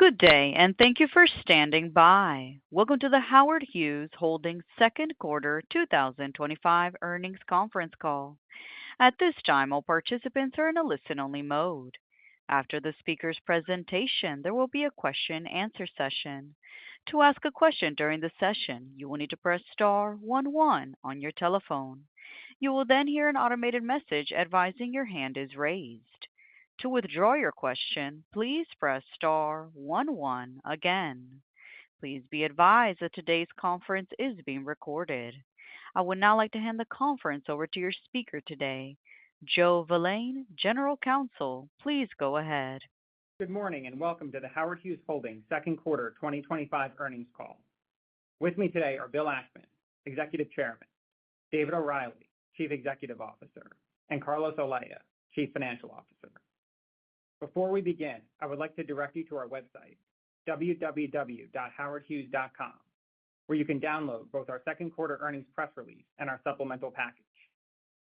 Good day, and thank you for standing by. Welcome to the Howard Hughes Holdings Second Quarter 2025 Earnings Conference Call. At this time, all participants are in a listen-only mode. After the speaker's presentation, there will be a question-answer session. To ask a question during the session, you will need to press star 11 on your telephone. You will then hear an automated message advising your hand is raised. To withdraw your question, please press star 11 again. Please be advised that today's conference is being recorded. I would now like to hand the conference over to your speaker today, Joe Valane, General Counsel. Please go ahead. Good morning and welcome to the Howard Hughes Holdings Second Quarter 2025 Earnings Call. With me today are Bill Ackman, Executive Chairman, David O'Reilly, Chief Executive Officer, and Carlos Olea, Chief Financial Officer. Before we begin, I would like to direct you to our website, www.howardhughes.com, where you can download both our second quarter earnings press release and our supplemental package.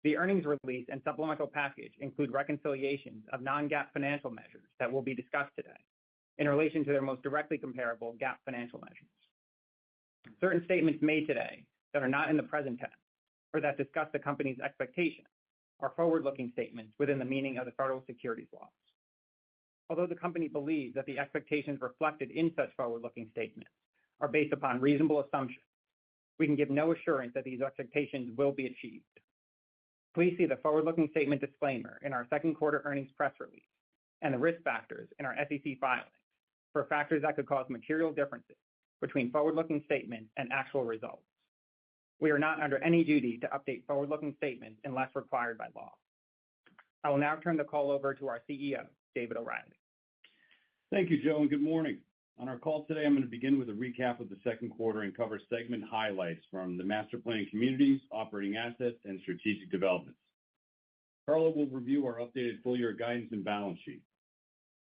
The earnings release and supplemental package include reconciliations of non-GAAP financial measures that will be discussed today in relation to their most directly comparable GAAP financial measures. Certain statements made today that are not in the present tense or that discuss the company's expectations are forward-looking statements within the meaning of the federal securities laws. Although the company believes that the expectations reflected in such forward-looking statements are based upon reasonable assumptions, we can give no assurance that these expectations will be achieved. Please see the forward-looking statement disclaimer in our second quarter earnings press release and the risk factors in our SEC filings for factors that could cause material differences between forward-looking statements and actual results. We are not under any duty to update forward-looking statements unless required by law. I will now turn the call over to our CEO, David O'Reilly. Thank you, Joe, and good morning. On our call today, I'm going to begin with a recap of the second quarter and cover segment highlights from the master planning communities, operating assets, and strategic developments. Carlo will review our updated full-year guidance and balance sheet.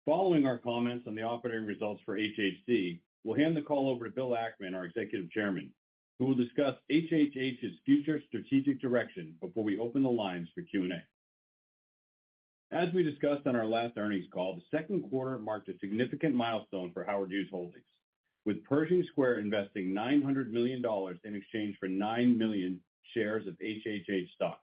Following our comments on the operating results for HHC, we'll hand the call over to Bill Ackman, our Executive Chairman, who will discuss HHH's future strategic direction before we open the lines for Q&A. As we discussed on our last earnings call, the second quarter marked a significant milestone for Howard Hughes Holdings, with Pershing Square investing $900 million in exchange for 9 million shares of HHH stock.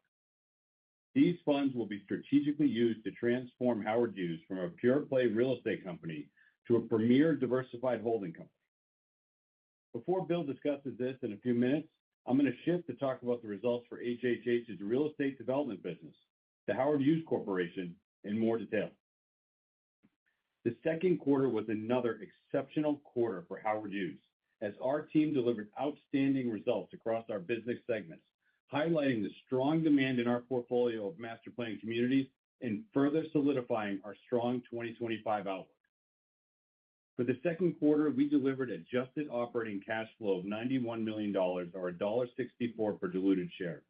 These funds will be strategically used to transform Howard Hughes from a pure-play real estate company to a premier diversified holding company. Before Bill discusses this in a few minutes, I'm going to shift to talk about the results for HHH's real estate development business, the Howard Hughes Corporation, in more detail. The second quarter was another exceptional quarter for Howard Hughes, as our team delivered outstanding results across our business segments, highlighting the strong demand in our portfolio of master planning communities and further solidifying our strong 2025 outlook. For the second quarter, we delivered adjusted operating cash flow of $91 million, or $1.64 per diluted share.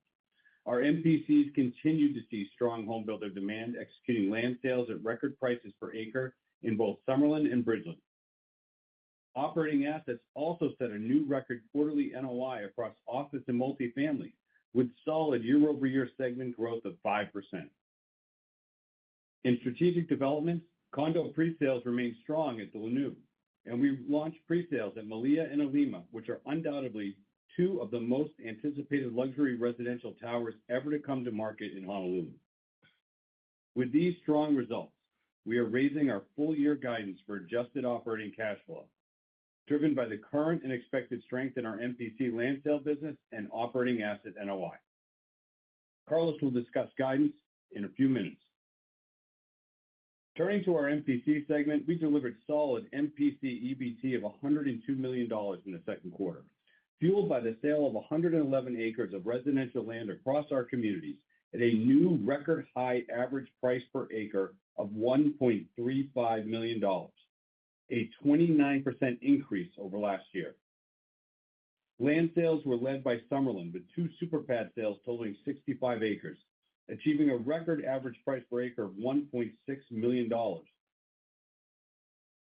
Our MPCs continued to see strong homebuilder demand, executing land sales at record prices per acre in both Summerlin and Bridgeland. Operating assets also set a new record quarterly NOI across office and multifamily, with solid year-over-year segment growth of 5%. In strategic developments, condo pre-sales remained strong at the Launiu, and we launched pre-sales at Malia and Alima, which are undoubtedly two of the most anticipated luxury residential towers ever to come to market in Honolulu. With these strong results, we are raising our full-year guidance for adjusted operating cash flow, driven by the current and expected strength in our MPC land sale business and operating asset NOI. Carlos will discuss guidance in a few minutes. Turning to our MPC segment, we delivered solid MPC EBT of $102 million in the second quarter, fueled by the sale of 111 acres of residential land across our communities at a new record high average price per acre of $1.35 million, a 29% increase over last year. Land sales were led by Summerlin, with 2 super pad sales totaling 65 acres, achieving a record average price per acre of $1.6 million.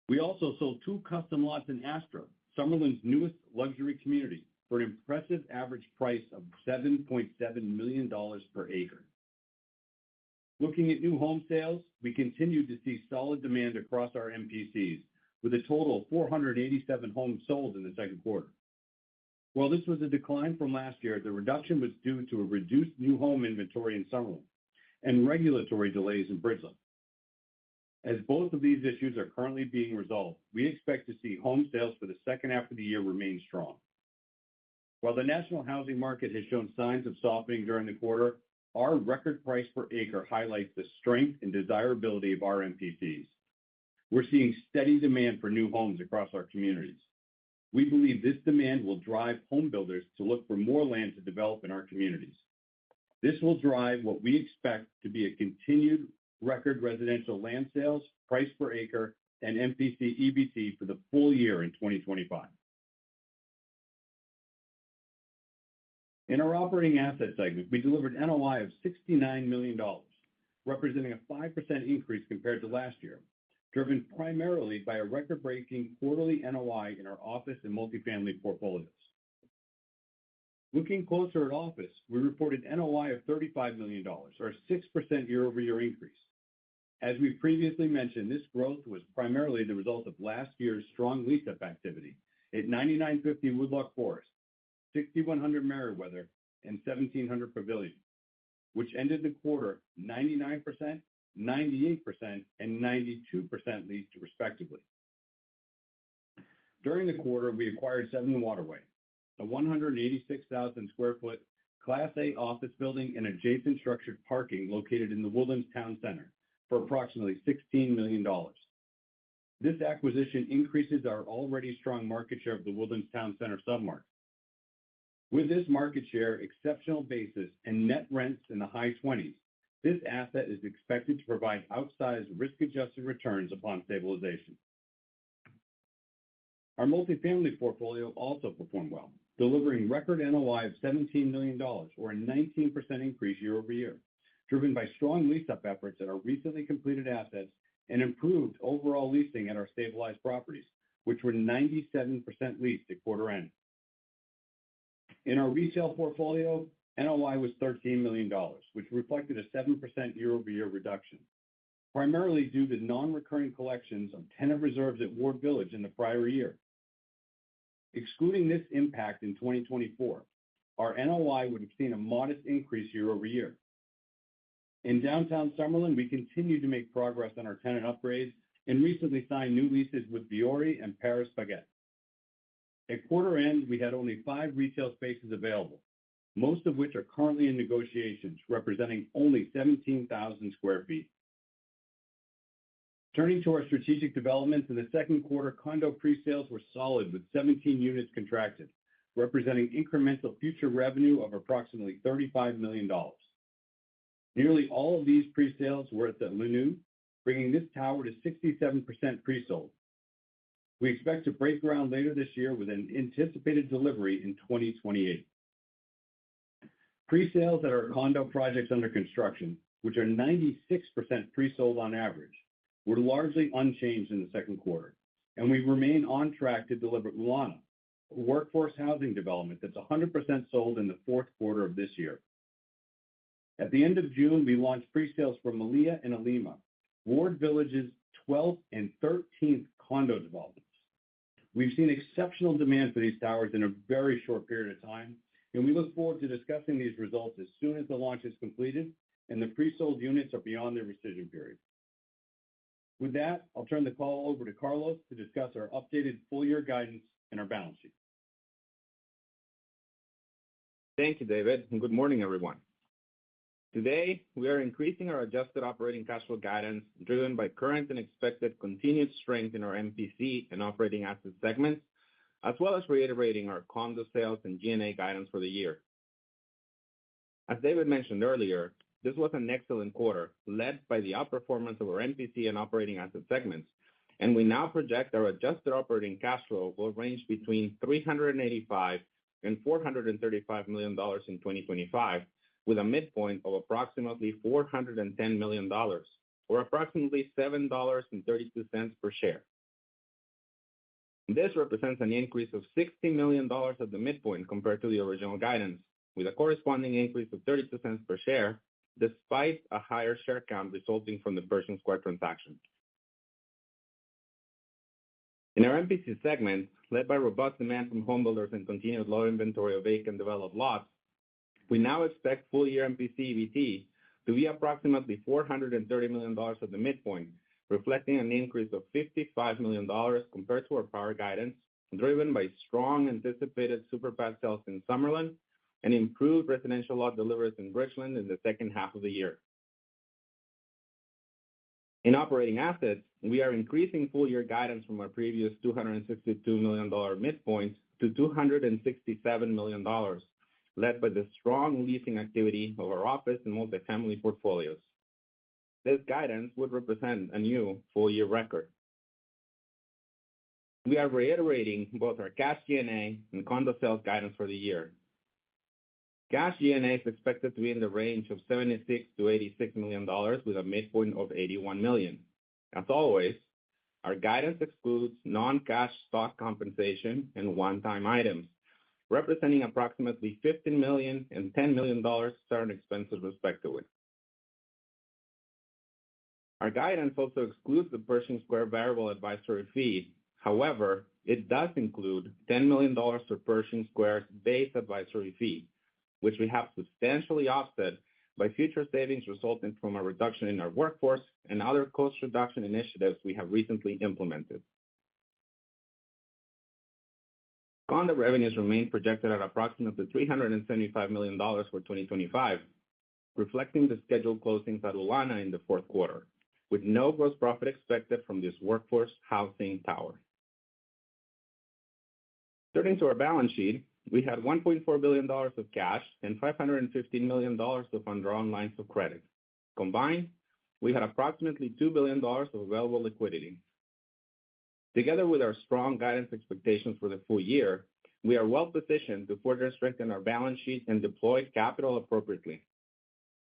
We also sold 2 custom lots in Astra, Summerlin's newest luxury community, for an impressive average price of $7.7 million per acre. Looking at new home sales, we continue to see solid demand across our MPCs, with a total of 487 homes sold in the second quarter. While this was a decline from last year, the reduction was due to a reduced new home inventory in Summerlin and regulatory delays in Bridgeland. As both of these issues are currently being resolved, we expect to see home sales for the second half of the year remain strong. While the national housing market has shown signs of softening during the quarter, our record price per acre highlights the strength and desirability of our MPCs. We're seeing steady demand for new homes across our communities. We believe this demand will drive home builders to look for more land to develop in our communities. This will drive what we expect to be a continued record residential land sales, price per acre, and MPC EBT for the full year in 2025. In our operating asset segment, we delivered NOI of $69 million, representing a 5% increase compared to last year, driven primarily by a record-breaking quarterly NOI in our office and multifamily portfolios. Looking closer at office, we reported NOI of $35 million, or a 6% year-over-year increase. As we previously mentioned, this growth was primarily the result of last year's strong lease-up activity at 9950 Woodloch Forest, 6100 Meriwether, and 1700 Pavilion, which ended the quarter 99%, 98%, and 92% leased respectively. During the quarter, we acquired 7 Waterway, a 186,000 square foot Class A office building and adjacent structured parking located in the Woodlands Town Center for approximately $16 million. This acquisition increases our already strong market share of the Woodlands Town Center submarket. With this market share, exceptional basis, and net rents in the high 20s, this asset is expected to provide outsized risk-adjusted returns upon stabilization. Our multifamily portfolio also performed well, delivering record NOI of $17 million, or a 19% increase year-over-year, driven by strong lease-up efforts at our recently completed assets and improved overall leasing at our stabilized properties, which were 97% leased at quarter end. In our retail portfolio, NOI was $13 million, which reflected a 7% year-over-year reduction, primarily due to non-recurring collections of tenant reserves at Ward Village in the prior year. Excluding this impact in 2024, our NOI would have seen a modest increase year-over-year. In downtown Summerlin, we continue to make progress on our tenant upgrades and recently signed new leases with Biore and Paris Baguette. At quarter end, we had only 5 retail spaces available, most of which are currently in negotiations, representing only 17,000 square feet. Turning to our strategic developments, in the second quarter, condo pre-sales were solid with 17 units contracted, representing incremental future revenue of approximately $35 million. Nearly all of these pre-sales were at the Lanu, bringing this tower to 67% pre-sold. We expect to break ground later this year with an anticipated delivery in 2028. Pre-sales at our condo projects under construction, which are 96% pre-sold on average, were largely unchanged in the second quarter, and we remain on track to deliver Ulana, a workforce housing development that's 100% sold in the fourth quarter of this year. At the end of June, we launched pre-sales for Malia and Alima, Ward Village's 12th and 13th condo developments. We've seen exceptional demand for these towers in a very short period of time, and we look forward to discussing these results as soon as the launch is completed and the pre-sold units are beyond their rescission period. With that, I'll turn the call over to Carlos to discuss our updated full-year guidance and our balance sheet. Thank you, David, and good morning, everyone. Today, we are increasing our adjusted operating cash flow guidance, driven by current and expected continued strength in our MPC and operating asset segments, as well as reiterating our condo sales and G&A guidance for the year. As David mentioned earlier, this was an excellent quarter, led by the outperformance of our MPC and operating asset segments, and we now project our adjusted operating cash flow will range between $385 and $435 million in 2025, with a midpoint of approximately $410 million, or approximately $7.32 per share. This represents an increase of $60 million at the midpoint compared to the original guidance, with a corresponding increase of 32 cents per share, despite a higher share count resulting from the Pershing Square transaction. In our MPC segment, led by robust demand from homebuilders and continued low inventory of vacant developed lots, we now expect full-year MPC EBT to be approximately $430 million at the midpoint, reflecting an increase of $55 million compared to our prior guidance, driven by strong anticipated superpad sales in Summerlin and improved residential lot deliveries in Bridgeland in the second half of the year. In operating assets, we are increasing full-year guidance from our previous $262 million midpoint to $267 million, led by the strong leasing activity of our office and multifamily portfolios. This guidance would represent a new full-year record. We are reiterating both our cash G&A and condo sales guidance for the year. Cash G&A is expected to be in the range of $76 to $86 million with a midpoint of $81 million. As always, our guidance excludes non-cash stock compensation and one-time items, representing approximately $15 million and $10 million certain expenses respectively. Our guidance also excludes the Pershing Square variable advisory fee. However, it does include $10 million for Pershing Square's base advisory fee, which we have substantially offset by future savings resulting from a reduction in our workforce and other cost reduction initiatives we have recently implemented. Condo revenues remain projected at approximately $375 million for 2025, reflecting the scheduled closings at Ulana in the fourth quarter, with no gross profit expected from this workforce housing tower. Turning to our balance sheet, we had $1.4 billion of cash and $515 million of undrawn lines of credit. Combined, we had approximately $2 billion of available liquidity. Together with our strong guidance expectations for the full year, we are well positioned to further strengthen our balance sheet and deploy capital appropriately.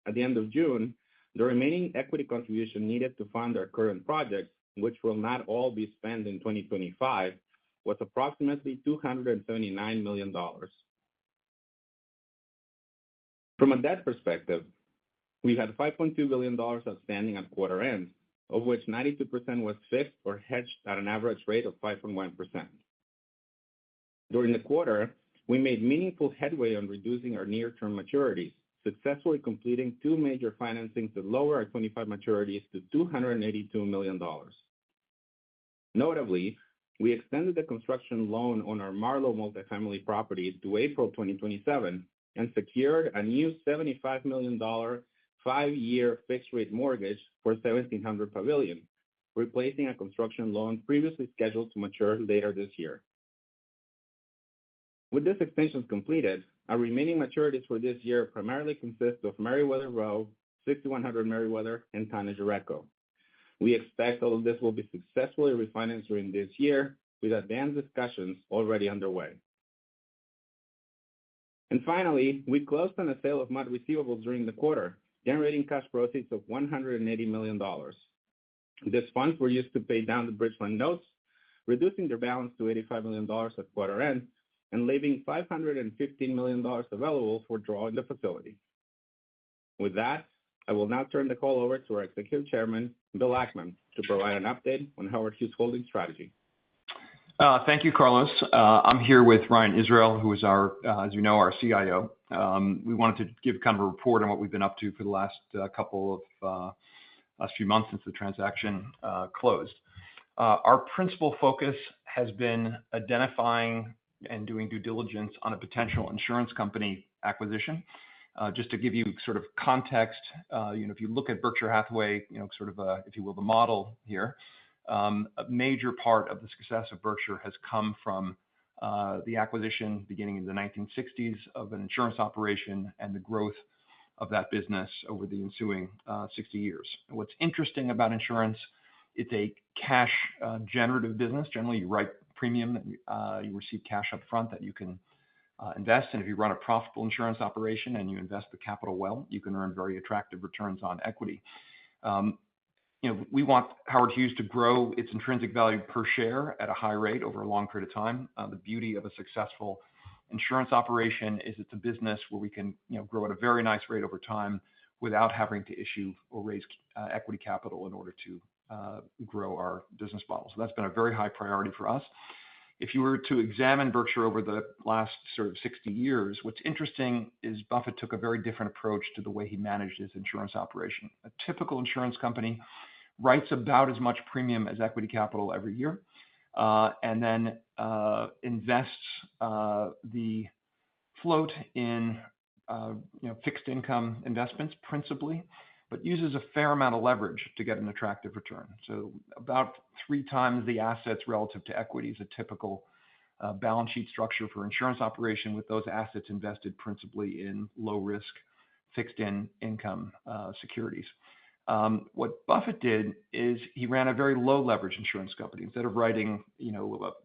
At the end of June, the remaining equity contribution needed to fund our current projects, which will not all be spent in 2025, was approximately $279 million. From a debt perspective, we had $5.2 billion outstanding at quarter end, of which 92% was fixed or hedged at an average rate of 5.1%. During the quarter, we made meaningful headway on reducing our near-term maturities, successfully completing two major financings that lower our 25 maturities to $282 million. Notably, we extended the construction loan on our Marlow multifamily property to April 2027 and secured a new $75 million 5-year fixed-rate mortgage for 1700 Pavilion, replacing a construction loan previously scheduled to mature later this year. With this extension completed, our remaining maturities for this year primarily consist of Meriwether Row, 6100 Meriwether, and Tanager Echo. We expect all of this will be successfully refinanced during this year, with advanced discussions already underway. And finally, we closed on a sale of MUD receivables during the quarter, generating cash proceeds of $180 million. These funds were used to pay down the Bridgeland notes, reducing their balance to $85 million at quarter end, and leaving $515 million available for draw in the facility. With that, I will now turn the call over to our Executive Chairman, Bill Ackman, to provide an update on Howard Hughes Holdings strategy. Thank you, Carlos. I'm here with Ryan Israel, who is our, as you know, our CIO. We wanted to give kind of a report on what we've been up to for the last last few months since the transaction closed. Our principal focus has been identifying and doing due diligence on a potential insurance company acquisition. Just to give you sort of context, if you look at Berkshire Hathaway, sort of, if you will, the model here, a major part of the success of Berkshire has come from the acquisition beginning in the 1960s of an insurance operation and the growth of that business over the ensuing 60 years. What's interesting about insurance, it's a cash generative business. Generally, you write premium, you receive cash up front that you can invest. And if you run a profitable insurance operation and you invest the capital well, you can earn very attractive returns on equity. We want Howard Hughes to grow its intrinsic value per share at a high rate over a long period of time. The beauty of a successful insurance operation is it's a business where we can grow at a very nice rate over time without having to issue or raise equity capital in order to grow our business model. So that's been a very high priority for us. If you were to examine Berkshire over the last sort of 60 years, what's interesting is Buffett took a very different approach to the way he managed his insurance operation. A typical insurance company writes about as much premium as equity capital every year, and then invests the float in fixed income investments principally, but uses a fair amount of leverage to get an attractive return. So about 3 times the assets relative to equity is a typical balance sheet structure for insurance operation, with those assets invested principally in low risk fixed income securities. What Buffett did is he ran a very low leverage insurance company. Instead of writing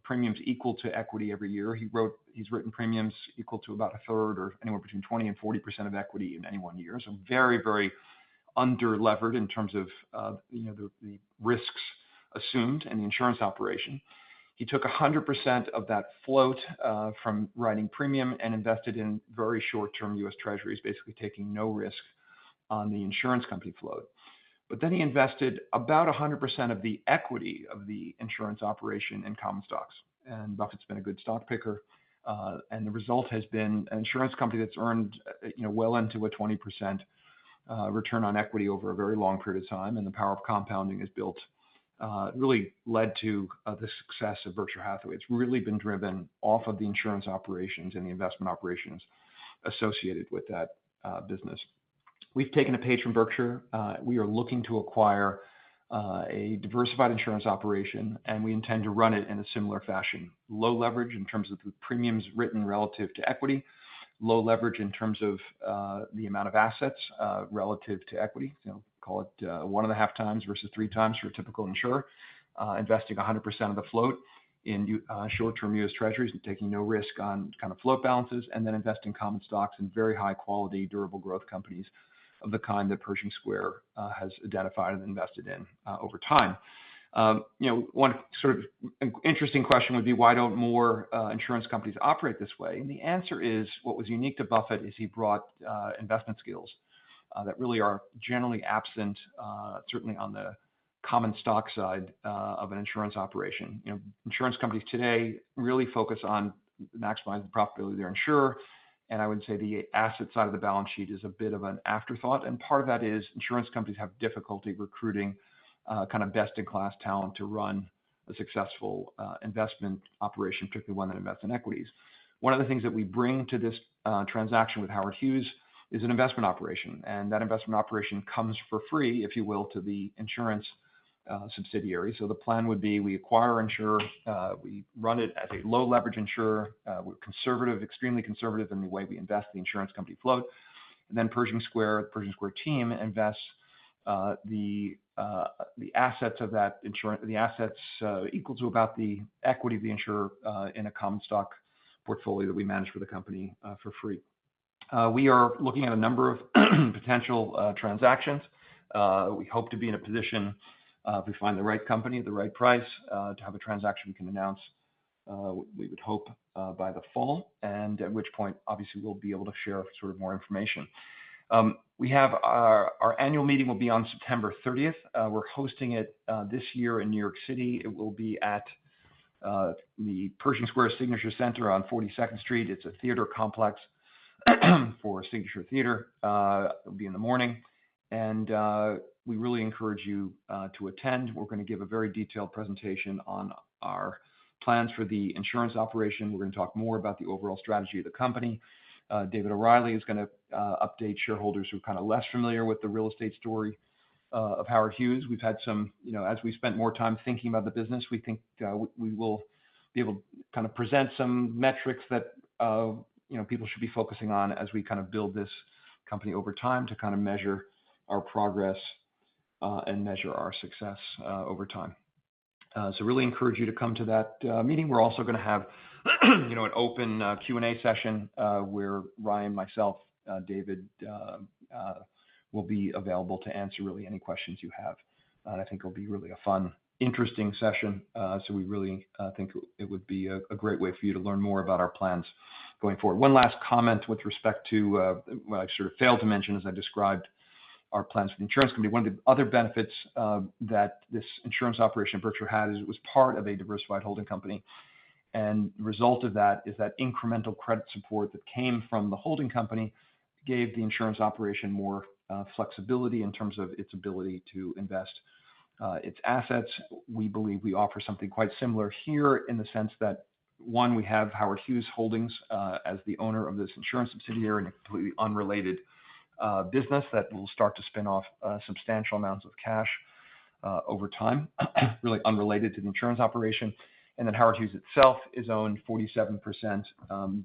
premiums equal to equity every year, he's written premiums equal to about a third or anywhere between 20 and 40% of equity in any one year. So very, very under levered in terms of the risks assumed in the insurance operation. He took 100% of that float from writing premium and invested in very short-term U.S. Treasuries, basically taking no risk on the insurance company float. But then he invested about 100% of the equity of the insurance operation in common stocks. And Buffett's been a good stock picker. And the result has been an insurance company that's earned well into a 20% return on equity over a very long period of time. And the power of compounding is built, really led to the success of Berkshire Hathaway. It's really been driven off of the insurance operations and the investment operations associated with that business. We've taken a page from Berkshire. We are looking to acquire a diversified insurance operation, and we intend to run it in a similar fashion. Low leverage in terms of the premiums written relative to equity, low leverage in terms of the amount of assets relative to equity, call it 1.5 times versus 3 times for a typical insurer, investing 100% of the float in short-term U.S. Treasuries and taking no risk on kind of float balances, and then invest in common stocks in very high-quality, durable growth companies of the kind that Pershing Square has identified and invested in over time. One sort of interesting question would be, why don't more insurance companies operate this way? And the answer is, what was unique to Buffett is he brought investment skills that really are generally absent, certainly on the common stock side of an insurance operation. Insurance companies today really focus on maximizing the profitability of their insurer. And I would say the asset side of the balance sheet is a bit of an afterthought. And part of that is insurance companies have difficulty recruiting kind of best-in-class talent to run a successful investment operation, particularly one that invests in equities. One of the things that we bring to this transaction with Howard Hughes is an investment operation. And that investment operation comes for free, if you will, to the insurance subsidiary. So the plan would be we acquire an insurer, we run it as a low leverage insurer, we're conservative, extremely conservative in the way we invest the insurance company float. And then the Pershing Square team invests the assets of that insurance, the assets equal to about the equity of the insurer in a common stock portfolio that we manage for the company for free. We are looking at a number of potential transactions. We hope to be in a position, if we find the right company at the right price, to have a transaction we can announce, we would hope, by the fall, and at which point, obviously, we'll be able to share sort of more information. We have our annual meeting will be on September 30th. We're hosting it this year in New York City. It will be at the Pershing Square Signature Center on 42nd Street. It's a theater complex for Signature Theater. It'll be in the morning. And we really encourage you to attend. We're going to give a very detailed presentation on our plans for the insurance operation. We're going to talk more about the overall strategy of the company. David O'Reilly is going to update shareholders who are kind of less familiar with the real estate story of Howard Hughes. We've had some, as we spent more time thinking about the business, we think we will be able to kind of present some metrics that people should be focusing on as we kind of build this company over time to kind of measure our progress and measure our success over time. So really encourage you to come to that meeting. We're also going to have an open Q&A session where Ryan, myself, David will be available to answer really any questions you have. And I think it'll be really a fun, interesting session. So we really think it would be a great way for you to learn more about our plans going forward. One last comment with respect to what I sort of failed to mention as I described our plans for the insurance company. One of the other benefits that this insurance operation Berkshire had is it was part of a diversified holding company. And the result of that is that incremental credit support that came from the holding company gave the insurance operation more flexibility in terms of its ability to invest its assets. We believe we offer something quite similar here in the sense that, one, we have Howard Hughes Holdings as the owner of this insurance subsidiary in a completely unrelated business that will start to spin off substantial amounts of cash over time, really unrelated to the insurance operation. And then Howard Hughes itself is owned 47%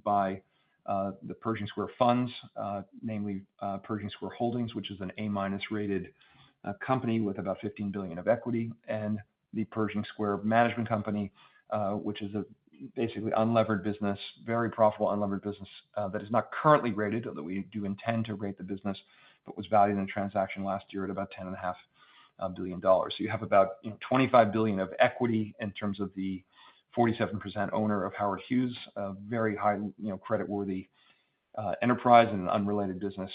by the Pershing Square funds, namely Pershing Square Holdings, which is an A- rated company with about $15 billion of equity, and the Pershing Square Management Company, which is a basically unlevered business, very profitable unlevered business that is not currently rated, although we do intend to rate the business, but was valued in a transaction last year at about $10.5 billion. So you have about $25 billion of equity in terms of the 47% owner of Howard Hughes, a very high, creditworthy enterprise and an unrelated business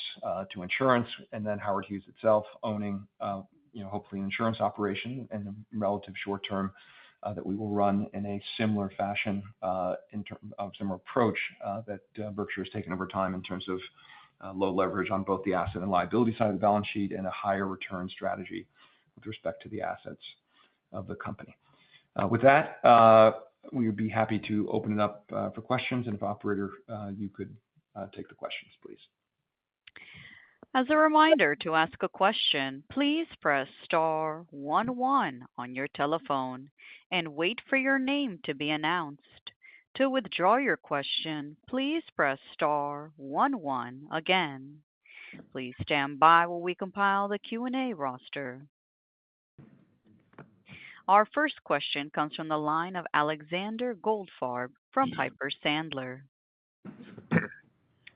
to insurance, and then Howard Hughes itself owning, hopefully an insurance operation in the relative short term that we will run in a similar fashion, in terms of similar approach that Berkshire has taken over time in terms of low leverage on both the asset and liability side of the balance sheet and a higher return strategy with respect to the assets of the company. With that, we would be happy to open it up for questions. And if operator, you could take the questions, please. As a reminder, to ask a question, please press star 11 on your telephone and wait for your name to be announced. To withdraw your question, please press star 11 again. Please stand by while we compile the Q&A roster. Our first question comes from the line of Alexander Goldfarb from Piper Sandler.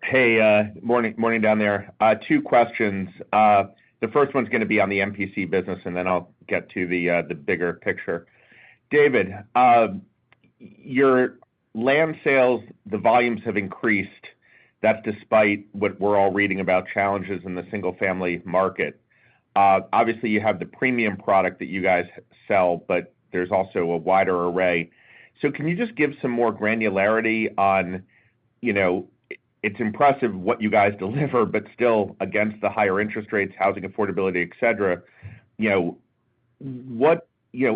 Hey, morning down there. Two questions. The first one's going to be on the MPC business, and then I'll get to the bigger picture. David, your land sales, the volumes have increased. That's despite what we're all reading about challenges in the single-family market. Obviously, you have the premium product that you guys sell, but there's also a wider array. So can you just give some more granularity on, it's impressive what you guys deliver, but still against the higher interest rates, housing affordability, et cetera,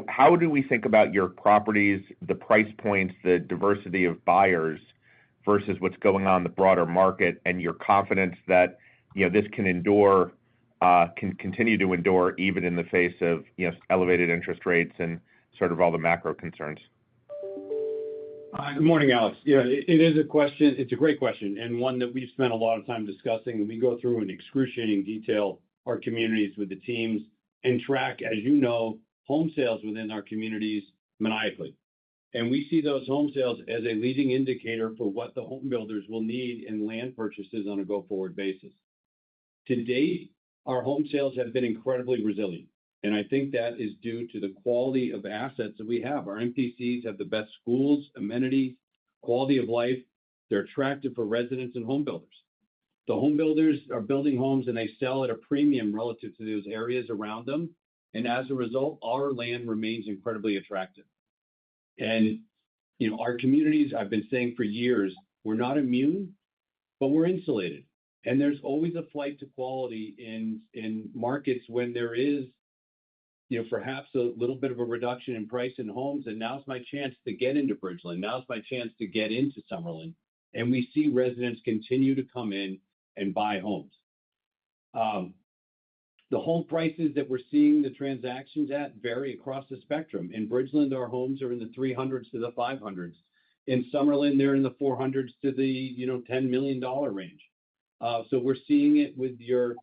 how do we think about your properties, the price points, the diversity of buyers versus what's going on in the broader market, and your confidence that, this can endure, can continue to endure even in the face of, elevated interest rates and sort of all the macro concerns? Good morning, Alex. Yeah, it is a question. It's a great question, and one that we've spent a lot of time discussing. And we go through in excruciating detail our communities with the teams and track, as you know, home sales within our communities maniacally. And we see those home sales as a leading indicator for what the home builders will need in land purchases on a go-forward basis. To date, our home sales have been incredibly resilient. And I think that is due to the quality of assets that we have. Our MPCs have the best schools, amenities, quality of life. They're attractive for residents and home builders. The home builders are building homes and they sell at a premium relative to those areas around them. And as a result, our land remains incredibly attractive. And, our communities, I've been saying for years, we're not immune, but we're insulated. And there's always a flight to quality in markets when there is, perhaps a little bit of a reduction in price in homes. And now's my chance to get into Bridgeland. Now's my chance to get into Summerlin. And we see residents continue to come in and buy homes. The home prices that we're seeing the transactions at vary across the spectrum. In Bridgeland, our homes are in the 300s to the 500s. In Summerlin, they're in the 400s to the, $10 million range. So we're seeing it with your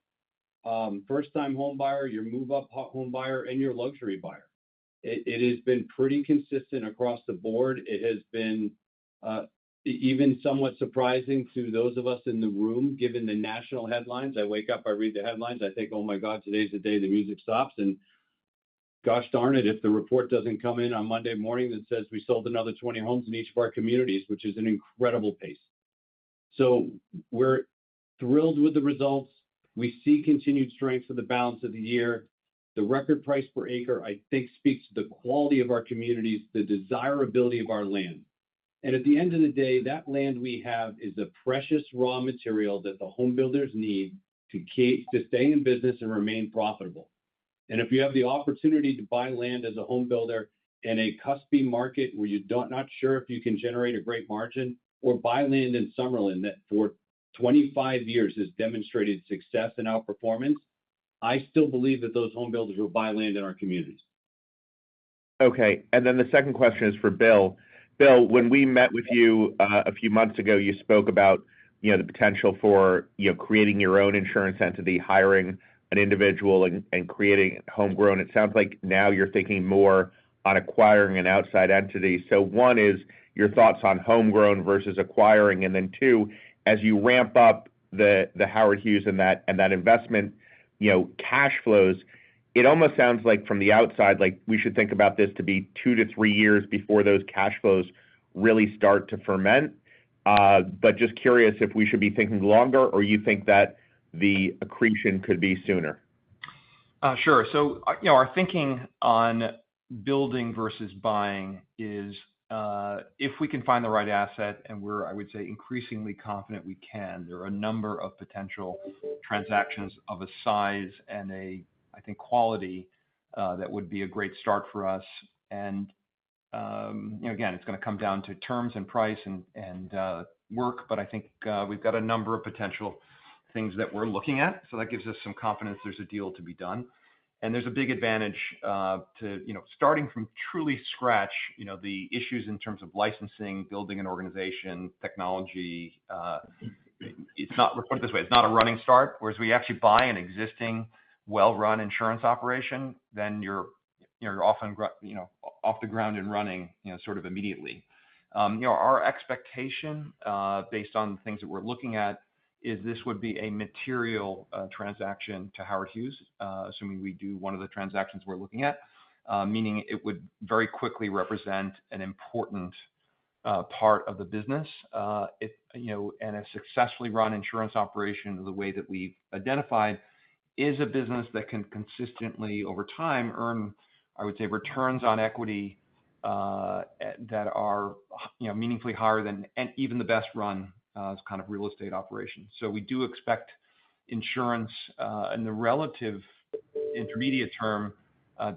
first-time home buyer, your move-up home buyer, and your luxury buyer. It has been pretty consistent across the board. It has been even somewhat surprising to those of us in the room, given the national headlines. I wake up, I read the headlines, I think, oh my God, today's the day the music stops. And gosh darn it, if the report doesn't come in on Monday morning that says we sold another 20 homes in each of our communities, which is an incredible pace. So we're thrilled with the results. We see continued strength for the balance of the year. The record price per acre, I think, speaks to the quality of our communities, the desirability of our land. And at the end of the day, that land we have is a precious raw material that the home builders need to stay in business and remain profitable. And if you have the opportunity to buy land as a home builder in a cuspy market where not sure if you can generate a great margin, or buy land in Summerlin that for 25 years has demonstrated success and outperformance, I still believe that those home builders will buy land in our communities. Okay. And then the second question is for Bill. Bill, when we met with you a few months ago, you spoke about, the potential for, creating your own insurance entity, hiring an individual and creating homegrown. It sounds like now you're thinking more on acquiring an outside entity. So one is your thoughts on homegrown versus acquiring, and then two, as you ramp up the Howard Hughes and that investment, cash flows, it almost sounds like from the outside, like we should think about this to be 2 to 3 years before those cash flows really start to ferment. But just curious if we should be thinking longer, or you think that the accretion could be sooner. Sure. So, our thinking on building versus buying is if we can find the right asset, and I would say, increasingly confident we can, there are a number of potential transactions of a size and I think, quality that would be a great start for us. And, again, it's going to come down to terms and price and work, but I think we've got a number of potential things that we're looking at. So that gives us some confidence there's a deal to be done. And there's a big advantage to, starting from truly scratch, the issues in terms of licensing, building an organization, technology. Let's put it this way, it's not a running start. Whereas we actually buy an existing, well-run insurance operation, then you're often, off the ground and running, sort of immediately. Our expectation, based on the things that we're looking at, is this would be a material transaction to Howard Hughes, assuming we do one of the transactions we're looking at, meaning it would very quickly represent an important part of the business. And a successfully run insurance operation, the way that we've identified, is a business that can consistently, over time, earn, I would say, returns on equity that are, meaningfully higher than even the best run kind of real estate operation. So we do expect insurance in the relative intermediate term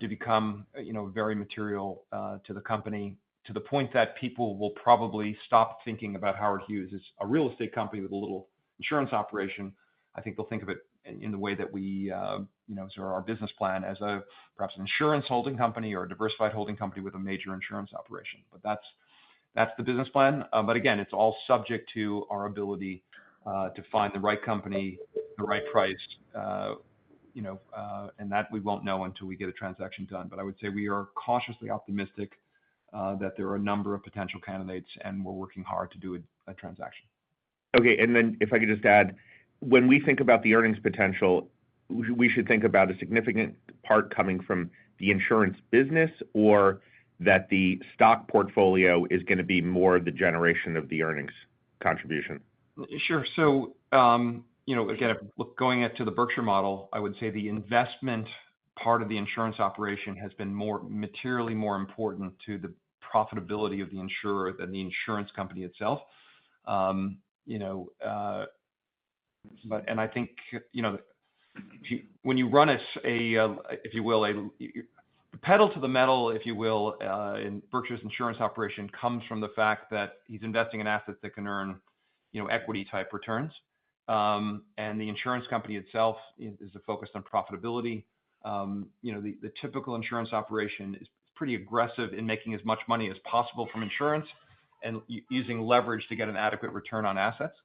to become, very material to the company, to the point that people will probably stop thinking about Howard Hughes as a real estate company with a little insurance operation. I think they'll think of it in the way that we, sort of our business plan as perhaps an insurance holding company or a diversified holding company with a major insurance operation. But that's the business plan. But again, it's all subject to our ability to find the right company, the right price, and that we won't know until we get a transaction done. But I would say we are cautiously optimistic that there are a number of potential candidates, and we're working hard to do a transaction. Okay, and then if I could just add, when we think about the earnings potential, we should think about a significant part coming from the insurance business, or that the stock portfolio is going to be more the generation of the earnings contribution? Sure. So, again, going into the Berkshire model, I would say the investment part of the insurance operation has been materially more important to the profitability of the insurer than the insurance company itself. And I think, when you run if you will, the pedal to the metal, if you will, in Berkshire's insurance operation comes from the fact that he's investing in assets that can earn, equity type returns. And the insurance company itself is focused on profitability. The typical insurance operation is pretty aggressive in making as much money as possible from insurance and using leverage to get an adequate return on assets.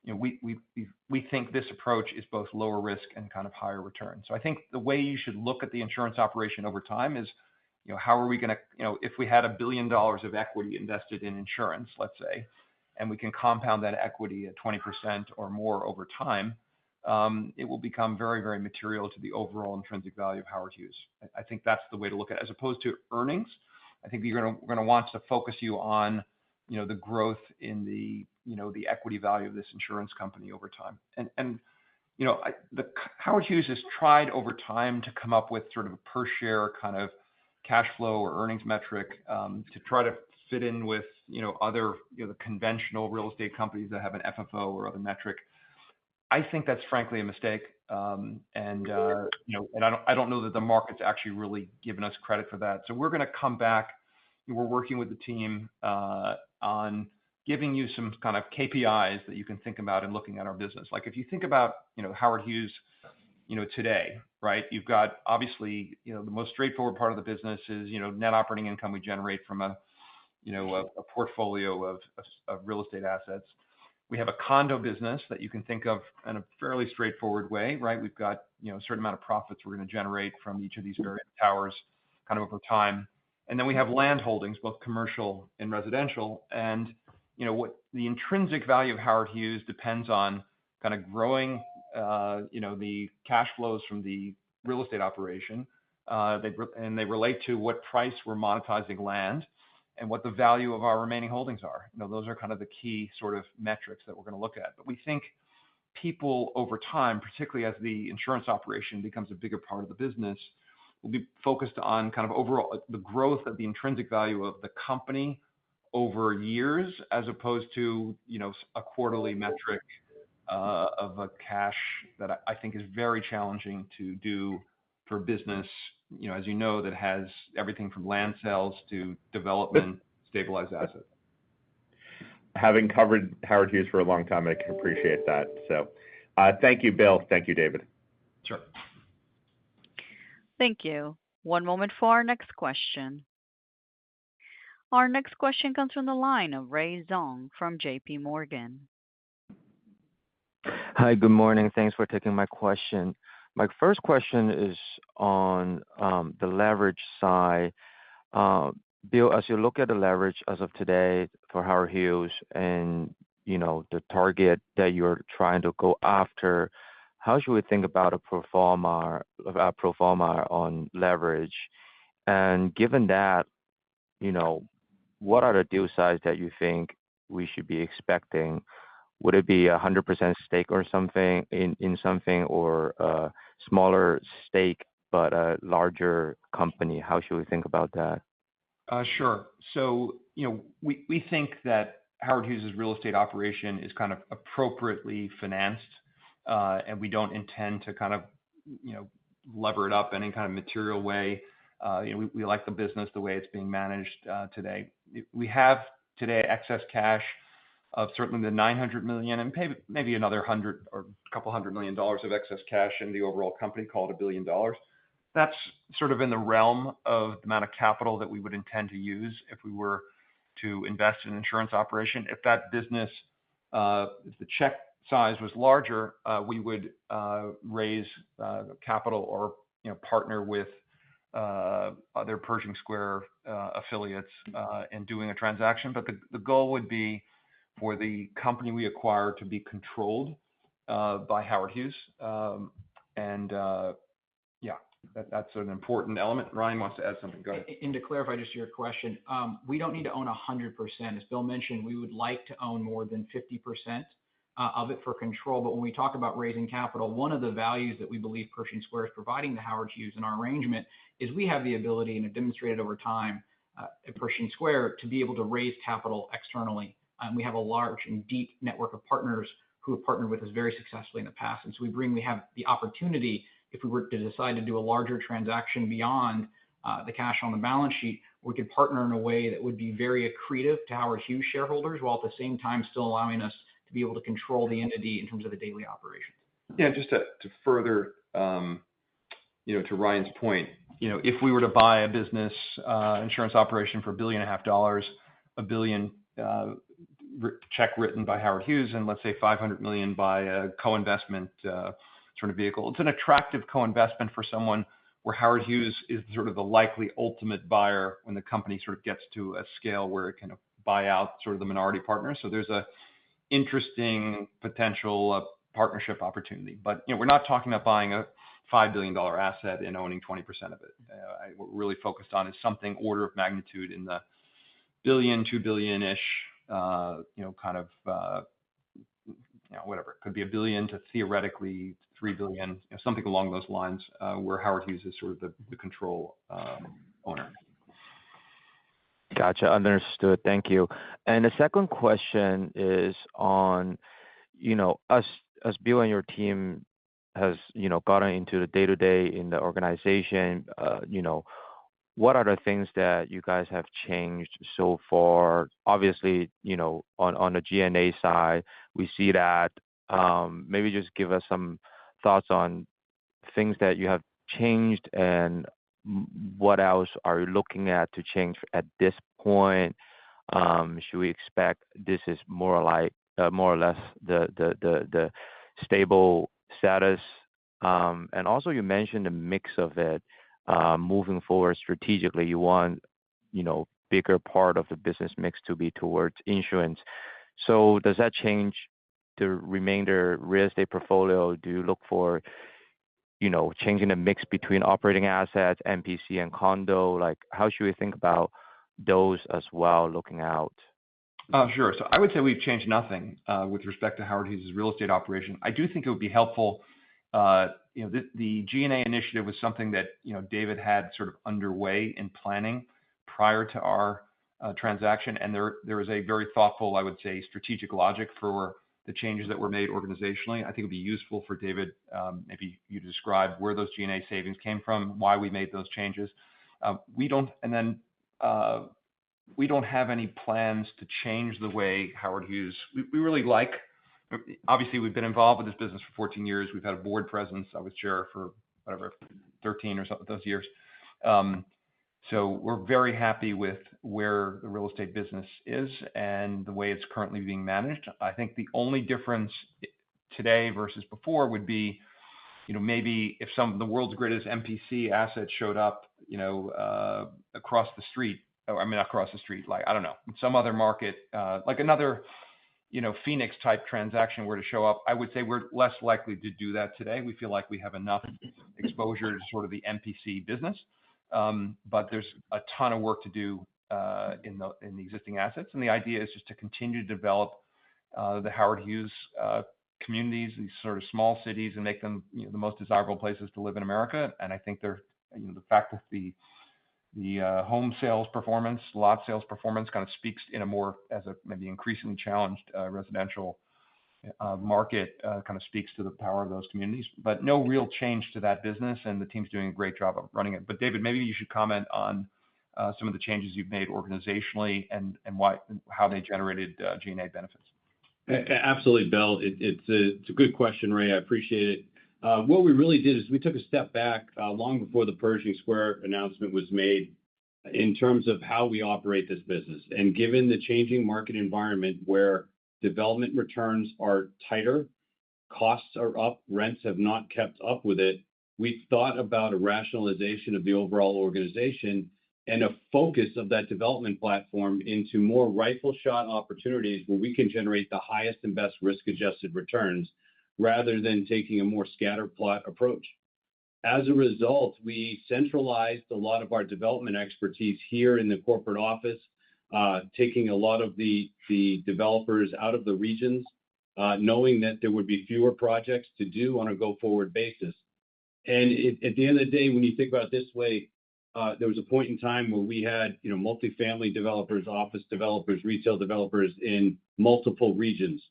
We think this approach is both lower risk and kind of higher return. So I think the way you should look at the insurance operation over time is, how are we going to, if we had $1 billion of equity invested in insurance, let's say, and we can compound that equity at 20% or more over time, it will become very, very material to the overall intrinsic value of Howard Hughes. I think that's the way to look at it, as opposed to earnings. I think we're going to want to focus you on, the growth in the equity value of this insurance company over time. And Howard Hughes has tried over time to come up with sort of a per share kind of cash flow or earnings metric to try to fit in with other the conventional real estate companies that have an FFO or other metric. I think that's frankly a mistake, and I don't know that the market's actually really given us credit for that. So we're going to come back. We're working with the team on giving you some kind of KPIs that you can think about in looking at our business. Like if you think about Howard Hughes today, right? You've got obviously the most straightforward part of the business is net operating income we generate from a portfolio of real estate assets. We have a condo business that you can think of in a fairly straightforward way, right? We've got a certain amount of profits we're going to generate from each of these various towers kind of over time. And then we have land holdings, both commercial and residential. And what the intrinsic value of Howard Hughes depends on kind of growing the cash flows from the real estate operation. They relate to what price we're monetizing land and what the value of our remaining holdings are. Those are kind of the key sort of metrics that we're going to look at. But we think people over time, particularly as the insurance operation becomes a bigger part of the business, will be focused on kind of overall the growth of the intrinsic value of the company over years, as opposed to a quarterly metric of a cash that I think is very challenging to do for business, as that has everything from land sales to development, stabilized assets. Having covered Howard Hughes for a long time, I can appreciate that. So thank you, Bill. Thank you, David. Sure. Thank you. One moment for our next question. Our next question comes from the line of Ray Zong from JP Morgan. Hi, good morning. Thanks for taking my question. My first question is on the leverage side. Bill, as you look at the leverage as of today for Howard Hughes and the target that you're trying to go after, how should we think about a pro forma on leverage? And given that, what are the deal size that you think we should be expecting? Would it be 100% stake or something in something, or a smaller stake but a larger company? How should we think about that? Sure. So, we think that Howard Hughes' real estate operation is kind of appropriately financed, and we don't intend to kind of, lever it up in any kind of material way. We like the business the way it's being managed today. We have today excess cash of certainly the $900 million and maybe another $100 or a couple $100 million of excess cash in the overall company, called $1 billion. That's sort of in the realm of the amount of capital that we would intend to use if we were to invest in an insurance operation. If that business, if the check size was larger, we would raise capital or partner with other Pershing Square affiliates in doing a transaction. But the goal would be for the company we acquire to be controlled by Howard Hughes. That's an important element. Ryan wants to add something. Go ahead. And to clarify just your question, we don't need to own 100%. As Bill mentioned, we would like to own more than 50% of it for control. But when we talk about raising capital, one of the values that we believe Pershing Square is providing to Howard Hughes in our arrangement is we have the ability, and have demonstrated over time at Pershing Square, to be able to raise capital externally. We have a large and deep network of partners who have partnered with us very successfully in the past. And so we have the opportunity, if we were to decide to do a larger transaction beyond the cash on the balance sheet, we could partner in a way that would be very accretive to Howard Hughes shareholders, while at the same time still allowing us to be able to control the entity in terms of the daily operations. Yeah, just to further, to Ryan's point, if we were to buy a business insurance operation for $1.5 billion, $1 billion check written by Howard Hughes, and let's say $500 million by a co-investment sort of vehicle, it's an attractive co-investment for someone where Howard Hughes is sort of the likely ultimate buyer when the company sort of gets to a scale where it can buy out sort of the minority partner. So there's a interesting potential partnership opportunity. But we're not talking about buying a $5 billion asset and owning 20% of it. What we're really focused on is something order of magnitude in the billion, $2 billion-ish, kind of, whatever. It could be $1 billion to theoretically $3 billion, something along those lines, where Howard Hughes is sort of the control owner. Gotcha. Understood. Thank you. And the second question is on, as Bill and your team has, gotten into the day-to-day in the organization, what are the things that you guys have changed so far? Obviously, on the G&A side, we see that. Maybe just give us some thoughts on things that you have changed and what else are you looking at to change at this point? Should we expect this is more or less the stable status? And also you mentioned the mix of it moving forward strategically. You want, bigger part of the business mix to be towards insurance. So does that change the remainder real estate portfolio? Do you look for changing the mix between operating assets, MPC, and condo? Like, how should we think about those as well, looking out? Sure. So I would say we've changed nothing with respect to Howard Hughes' real estate operation. I do think it would be helpful. The G&A initiative was something that David had sort of underway in planning prior to our transaction, and there was a very thoughtful, I would say, strategic logic for the changes that were made organizationally. I think it'd be useful for David, maybe you to describe where those G&A savings came from, why we made those changes. We don't have any plans to change the way Howard Hughes. We really like. Obviously, we've been involved with this business for 14 years. We've had a board presence. I was chair for 13 or so of those years. So we're very happy with where the real estate business is and the way it's currently being managed. I think the only difference today versus before would be, maybe if some of the world's greatest MPC assets showed up, across the street. Not across the street, like, I don't know, in some other market, like another, Phoenix type transaction were to show up, I would say we're less likely to do that today. We feel like we have enough exposure to sort of the MPC business. But there's a ton of work to do in the existing assets. And the idea is just to continue to develop the Howard Hughes communities, these sort of small cities, and make them the most desirable places to live in America. And I think they're, the fact that the home sales performance, lot sales performance kind of speaks in a more as a maybe increasingly challenged residential market kind of speaks to the power of those communities, but no real change to that business, and the team's doing a great job of running it. But David, maybe you should comment on some of the changes you've made organizationally and how they generated G&A benefits. Absolutely, Bill. It's a good question, Ray. I appreciate it. What we really did is we took a step back long before the Pershing Square announcement was made in terms of how we operate this business. And given the changing market environment where development returns are tighter, costs are up, rents have not kept up with it, we thought about a rationalization of the overall organization and a focus of that development platform into more rifle shot opportunities where we can generate the highest and best risk-adjusted returns rather than taking a more scatter plot approach. As a result, we centralized a lot of our development expertise here in the corporate office, taking a lot of the developers out of the regions, knowing that there would be fewer projects to do on a go-forward basis. And at the end of the day, when you think about it this way, there was a point in time where we had, multifamily developers, office developers, retail developers in multiple regions.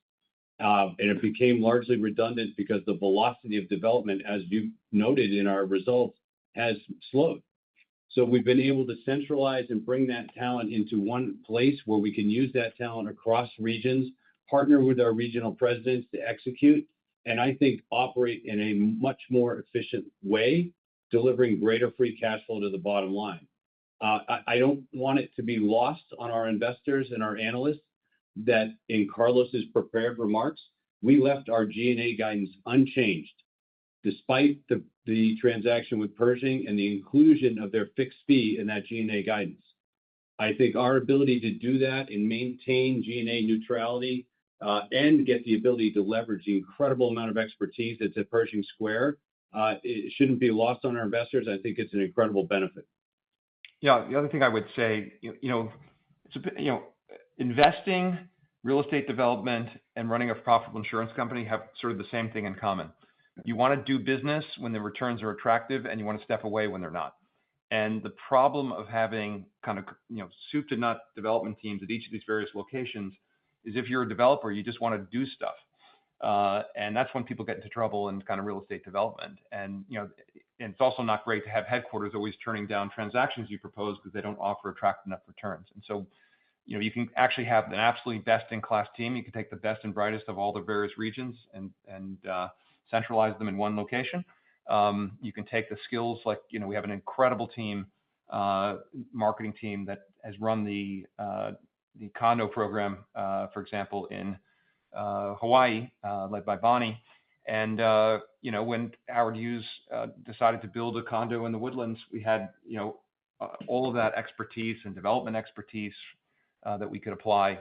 And it became largely redundant because the velocity of development, as you noted in our results, has slowed. So we've been able to centralize and bring that talent into one place where we can use that talent across regions, partner with our regional presidents to execute, and I think operate in a much more efficient way, delivering greater free cash flow to the bottom line. I don't want it to be lost on our investors and our analysts that in Carlos's prepared remarks, we left our G&A guidance unchanged, despite the transaction with Pershing and the inclusion of their fixed fee in that G&A guidance. I think our ability to do that and maintain G&A neutrality and get the ability to leverage the incredible amount of expertise that's at Pershing Square, it shouldn't be lost on our investors. I think it's an incredible benefit. Yeah, the other thing I would say, it's a bit, investing, real estate development, and running a profitable insurance company have sort of the same thing in common. You want to do business when the returns are attractive, and you want to step away when they're not. And the problem of having kind of, soup to nut development teams at each of these various locations is if you're a developer, you just want to do stuff. And that's when people get into trouble in kind of real estate development. And, and it's also not great to have headquarters always turning down transactions you propose because they don't offer attractive enough returns. And so, you can actually have an absolutely best-in-class team. You can take the best and brightest of all the various regions and centralize them in one location. You can take the skills like, we have an incredible team, marketing team that has run the condo program, for example, in Hawaii, led by Bonnie. And, when Howard Hughes decided to build a condo in the Woodlands, we had, all of that expertise and development expertise that we could apply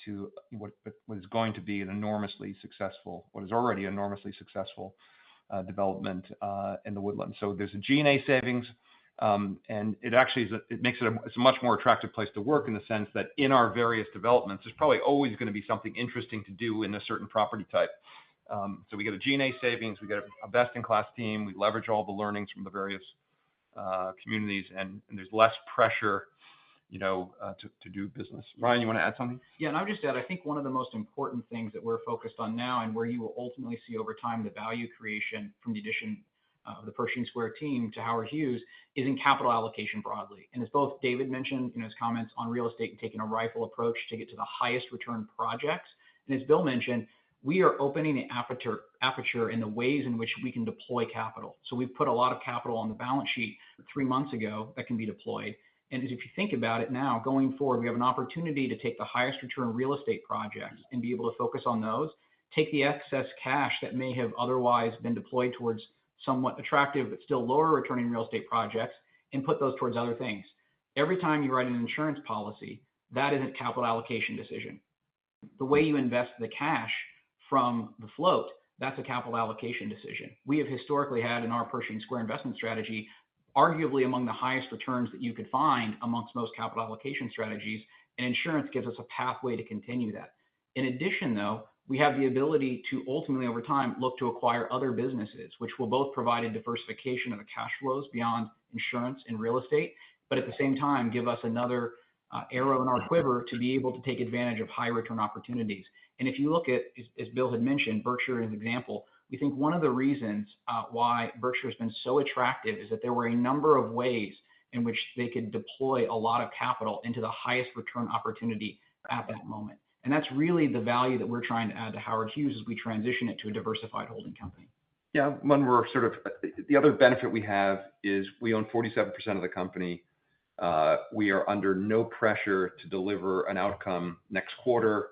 to what was going to be what is already enormously successful development in the Woodlands. So there's a G&A savings, and it actually makes it it's a much more attractive place to work in the sense that in our various developments, there's probably always going to be something interesting to do in a certain property type. So we get a G&A savings, we get a best-in-class team, we leverage all the learnings from the various communities, and there's less pressure to do business. Ryan, you want to add something? Yeah, and I would just add, I think one of the most important things that we're focused on now and where you will ultimately see over time the value creation from the addition of the Pershing Square team to Howard Hughes is in capital allocation broadly. And as both David mentioned in his comments on real estate and taking a rifle approach to get to the highest return projects, and as Bill mentioned, we are opening the aperture in the ways in which we can deploy capital. So we've put a lot of capital on the balance sheet 3 months ago that can be deployed. And if you think about it now, going forward, we have an opportunity to take the highest return real estate projects and be able to focus on those, take the excess cash that may have otherwise been deployed towards somewhat attractive but still lower returning real estate projects, and put those towards other things. Every time you write an insurance policy, that is a capital allocation decision. The way you invest the cash from the float, that's a capital allocation decision. We have historically had in our Pershing Square investment strategy arguably among the highest returns that you could find amongst most capital allocation strategies, and insurance gives us a pathway to continue that. In addition, though, we have the ability to ultimately over time look to acquire other businesses, which will both provide a diversification of the cash flows beyond insurance and real estate, but at the same time give us another arrow in our quiver to be able to take advantage of high return opportunities. And if you look at, as Bill had mentioned, Berkshire as an example, we think one of the reasons why Berkshire has been so attractive is that there were a number of ways in which they could deploy a lot of capital into the highest return opportunity at that moment. And that's really the value that we're trying to add to Howard Hughes as we transition it to a diversified holding company. Yeah, when we're the other benefit we have is we own 47% of the company. We are under no pressure to deliver an outcome next quarter,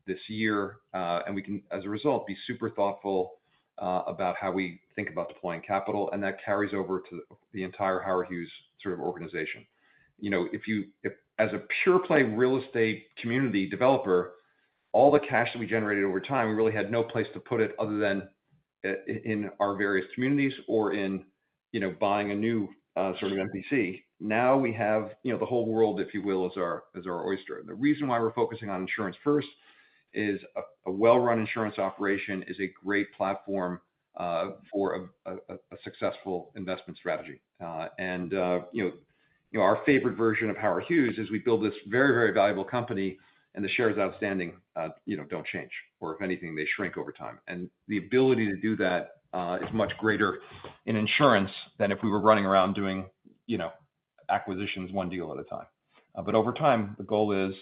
this year, and we can, as a result, be super thoughtful about how we think about deploying capital, and that carries over to the entire Howard Hughes organization. If as a pure play real estate community developer, all the cash that we generated over time, we really had no place to put it other than in our various communities or in, buying a new MPC. Now we have, the whole world, if you will, as our oyster. The reason why we're focusing on insurance first is a well-run insurance operation is a great platform for a successful investment strategy. Our favorite version of Howard Hughes is we build this very, very valuable company, and the shares outstanding, don't change, or if anything, they shrink over time. And the ability to do that is much greater in insurance than if we were running around doing, acquisitions one deal at a time. But over time, the goal is,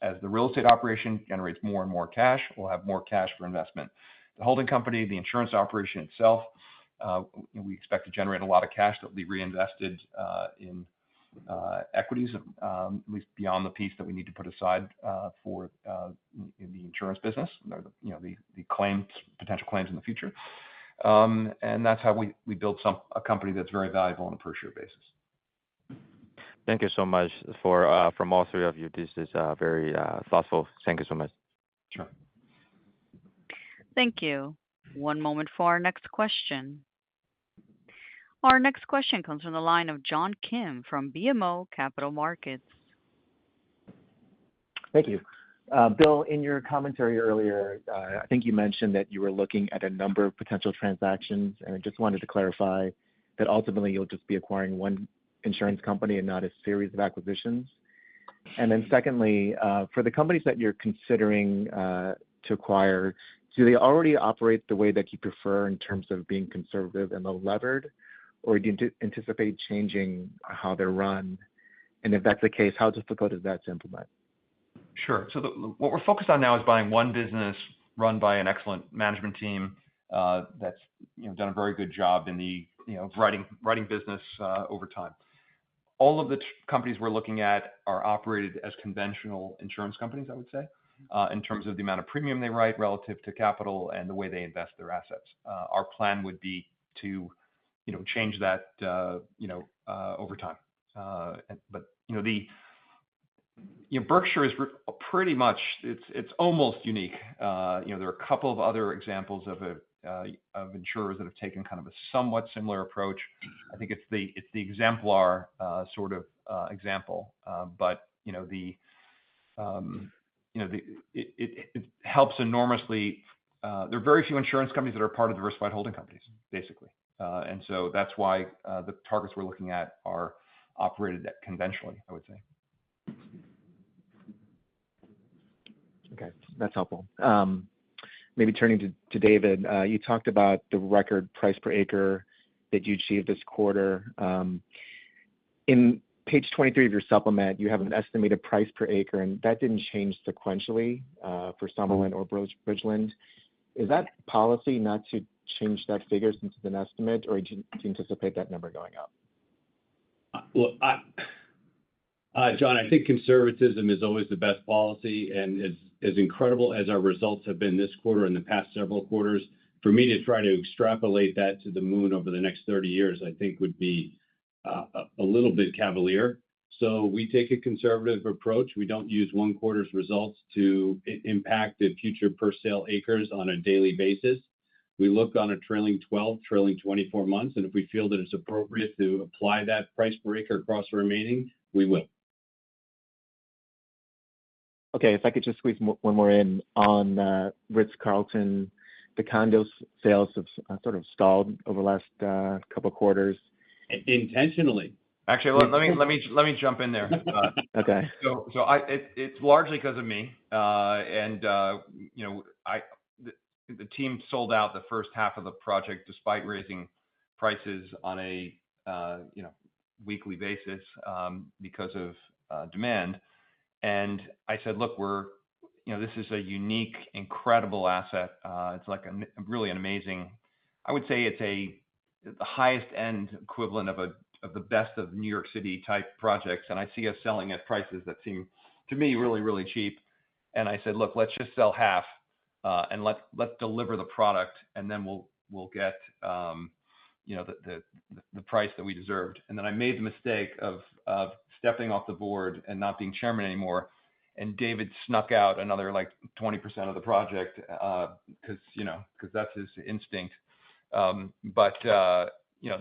as the real estate operation generates more and more cash, we'll have more cash for investment. The holding company, the insurance operation itself, we expect to generate a lot of cash that will be reinvested in equities, at least beyond the piece that we need to put aside for in the insurance business, the claims, potential claims in the future. And that's how we build a company that's very valuable on a per share basis. Thank you so much from all three of you. This is very thoughtful. Thank you so much. Sure. Thank you. One moment for our next question. Our next question comes from the line of John Kim from BMO Capital Markets. Thank you. Bill, in your commentary earlier, I think you mentioned that you were looking at a number of potential transactions, and I just wanted to clarify that ultimately you'll just be acquiring one insurance company and not a series of acquisitions. And then secondly, for the companies that you're considering to acquire, do they already operate the way that you prefer in terms of being conservative and low levered, or do you anticipate changing how they're run? And if that's the case, how difficult is that to implement? Sure. So what we're focused on now is buying one business run by an excellent management team that's done a very good job in the writing business over time. All of the companies we're looking at are operated as conventional insurance companies, I would say, in terms of the amount of premium they write relative to capital and the way they invest their assets. Our plan would be to change that over time. But Berkshire is pretty much it's almost unique. There are a couple of other examples of insurers that have taken kind of a somewhat similar approach. I think it's the exemplar sort of example, but it helps enormously. There are very few insurance companies that are part of diversified holding companies, basically, and so that's why the targets we're looking at are operated conventionally, I would say. Okay, that's helpful. Maybe turning to David, you talked about the record price per acre that you achieved this quarter. In page 23 of your supplement, you have an estimated price per acre, and that didn't change sequentially for Summerlin or Bridgeland. Is that policy not to change that figure since it's an estimate, or do you anticipate that number going up? Well, John, I think conservatism is always the best policy, and as incredible as our results have been this quarter and the past several quarters, for me to try to extrapolate that to the moon over the next 30 years, I think would be a little bit cavalier. So we take a conservative approach. We don't use one quarter's results to impact the future per sale acres on a daily basis. We look on a trailing 12, trailing 24 months, and if we feel that it's appropriate to apply that price per acre across the remaining, we will. Okay, if I could just squeeze one more in on Ritz-Carlton, the condo sales have sort of stalled over the last couple of quarters. Intentionally. Actually, let me jump in there. Okay. So it's largely because of me, and the team sold out the first half of the project despite raising prices on a weekly basis because of demand. And I said, look, this is a unique, incredible asset. It's like really an amazing. I would say it's the highest end equivalent of the best of New York City type projects, and I see us selling at prices that seem to me really, really cheap. And I said, look, let's just sell half, and let's deliver the product, and then we'll get the price that we deserved. And then I made the mistake of stepping off the board and not being chairman anymore. And David snuck out another like 20% of the project because that's his instinct. But the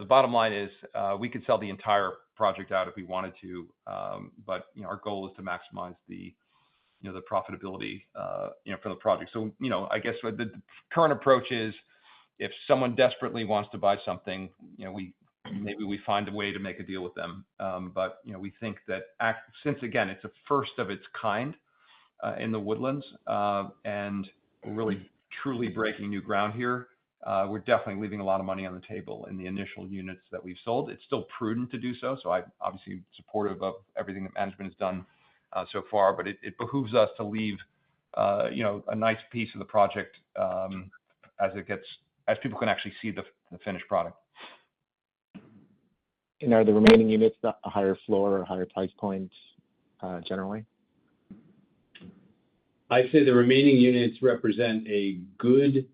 bottom line is we could sell the entire project out if we wanted to. But our goal is to maximize the profitability for the project. So I guess the current approach is if someone desperately wants to buy something, maybe we find a way to make a deal with them. But we think that since again it's a first of its kind in the Woodlands, and we're really truly breaking new ground here, we're definitely leaving a lot of money on the table in the initial units that we've sold. It's still prudent to do so. So I'm obviously supportive of everything that management has done so far, but it behooves us to leave a nice piece of the project as people can actually see the finished product. And are the remaining units a higher floor or higher price point generally? I'd say the remaining units represent a good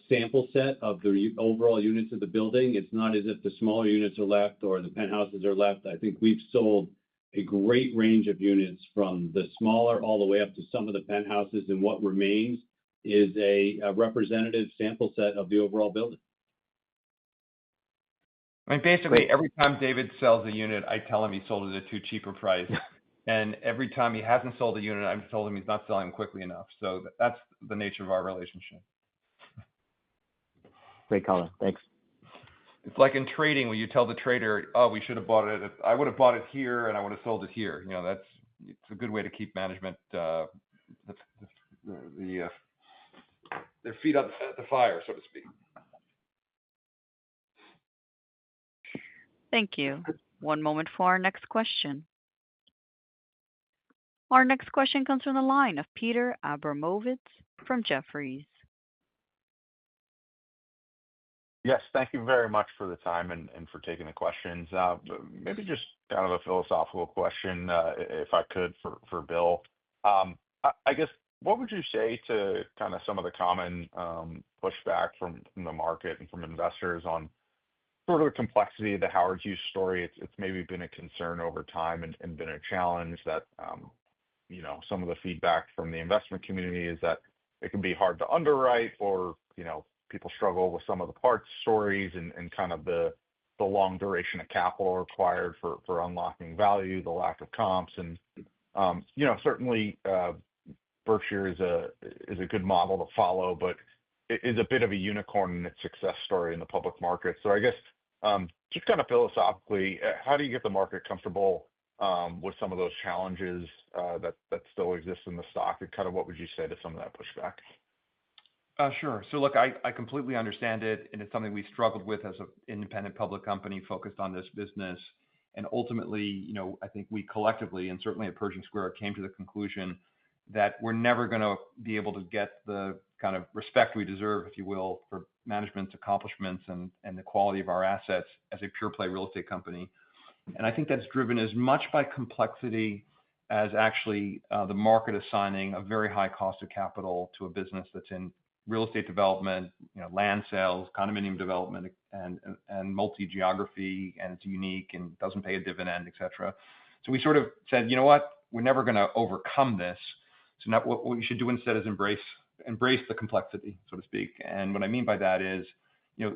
sample set of the overall units of the building. It's not as if the smaller units are left or the penthouses are left. I think we've sold a great range of units from the smaller all the way up to some of the penthouses, and what remains is a representative sample set of the overall building. I mean, basically, every time David sells a unit, I tell him he sold it at too cheap a price. And every time he hasn't sold a unit, I've told him he's not selling them quickly enough. So that's the nature of our relationship. Great color. Thanks. It's like in trading when you tell the trader, "Oh, we should have bought it. I would have bought it here, and I would have sold it here." It's a good way to keep management their feet up at the fire, so to speak. Thank you. One moment for our next question. Our next question comes from the line of Peter Abramovitz from Jefferies. Yes, thank you very much for the time and for taking the questions. Maybe just kind of a philosophical question, if I could, for Bill. I guess, what would you say to kind of some of the common pushback from the market and from investors on sort of the complexity of the Howard Hughes story? It's maybe been a concern over time and been a challenge that, some of the feedback from the investment community is that it can be hard to underwrite, or, people struggle with some of the parts stories and kind of the long duration of capital required for unlocking value, the lack of comps. And, certainly Berkshire is a good model to follow, but it is a bit of a unicorn in its success story in the public market. So I guess just kind of philosophically, how do you get the market comfortable with some of those challenges that still exist in the stock? And kind of what would you say to some of that pushback? Sure. So look, I completely understand it, and it's something we struggled with as an independent public company focused on this business. And ultimately, I think we collectively, and certainly at Pershing Square, came to the conclusion that we're never going to be able to get the kind of respect we deserve, if you will, for management's accomplishments and the quality of our assets as a pure play real estate company. And I think that's driven as much by complexity as actually the market assigning a very high cost of capital to a business that's in real estate development, land sales, condominium development, and multi-geography, and it's unique and doesn't pay a dividend, et cetera. So we sort of said, you know what, we're never going to overcome this. So now what we should do instead is embrace the complexity, so to speak. And what I mean by that is,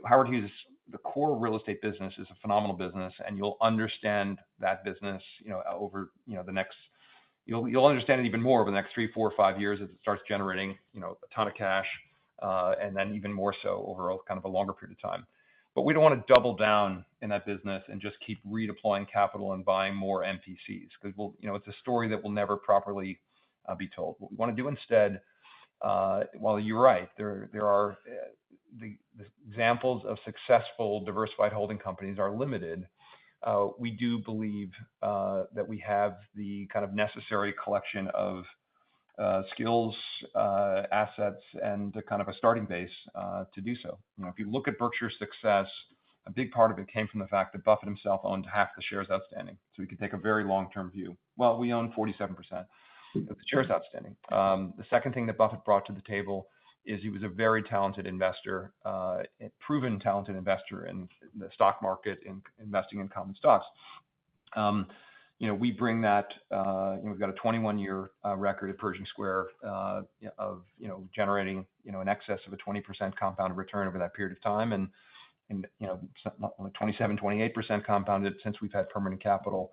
Howard Hughes, the core real estate business, is a phenomenal business, and you'll understand that business, over the next. You'll understand it even more over the next 3, 4, 5 years as it starts generating, a ton of cash, and then even more so over kind of a longer period of time. But we don't want to double down in that business and just keep redeploying capital and buying more MPCs, because it's a story that will never properly be told. What we want to do instead, while you're right, there are the examples of successful diversified holding companies are limited. We do believe that we have the kind of necessary collection of skills, assets, and kind of a starting base to do so. If you look at Berkshire's success, a big part of it came from the fact that Buffett himself owned half the shares outstanding. So we could take a very long-term view. Well, we own 47% of the shares outstanding. The second thing that Buffett brought to the table is he was a very talented investor, proven talented investor in the stock market and investing in common stocks. We bring that. We've got a 21-year record at Pershing Square of generating in excess of a 20% compounded return over that period of time, and 27, 28% compounded since we've had permanent capital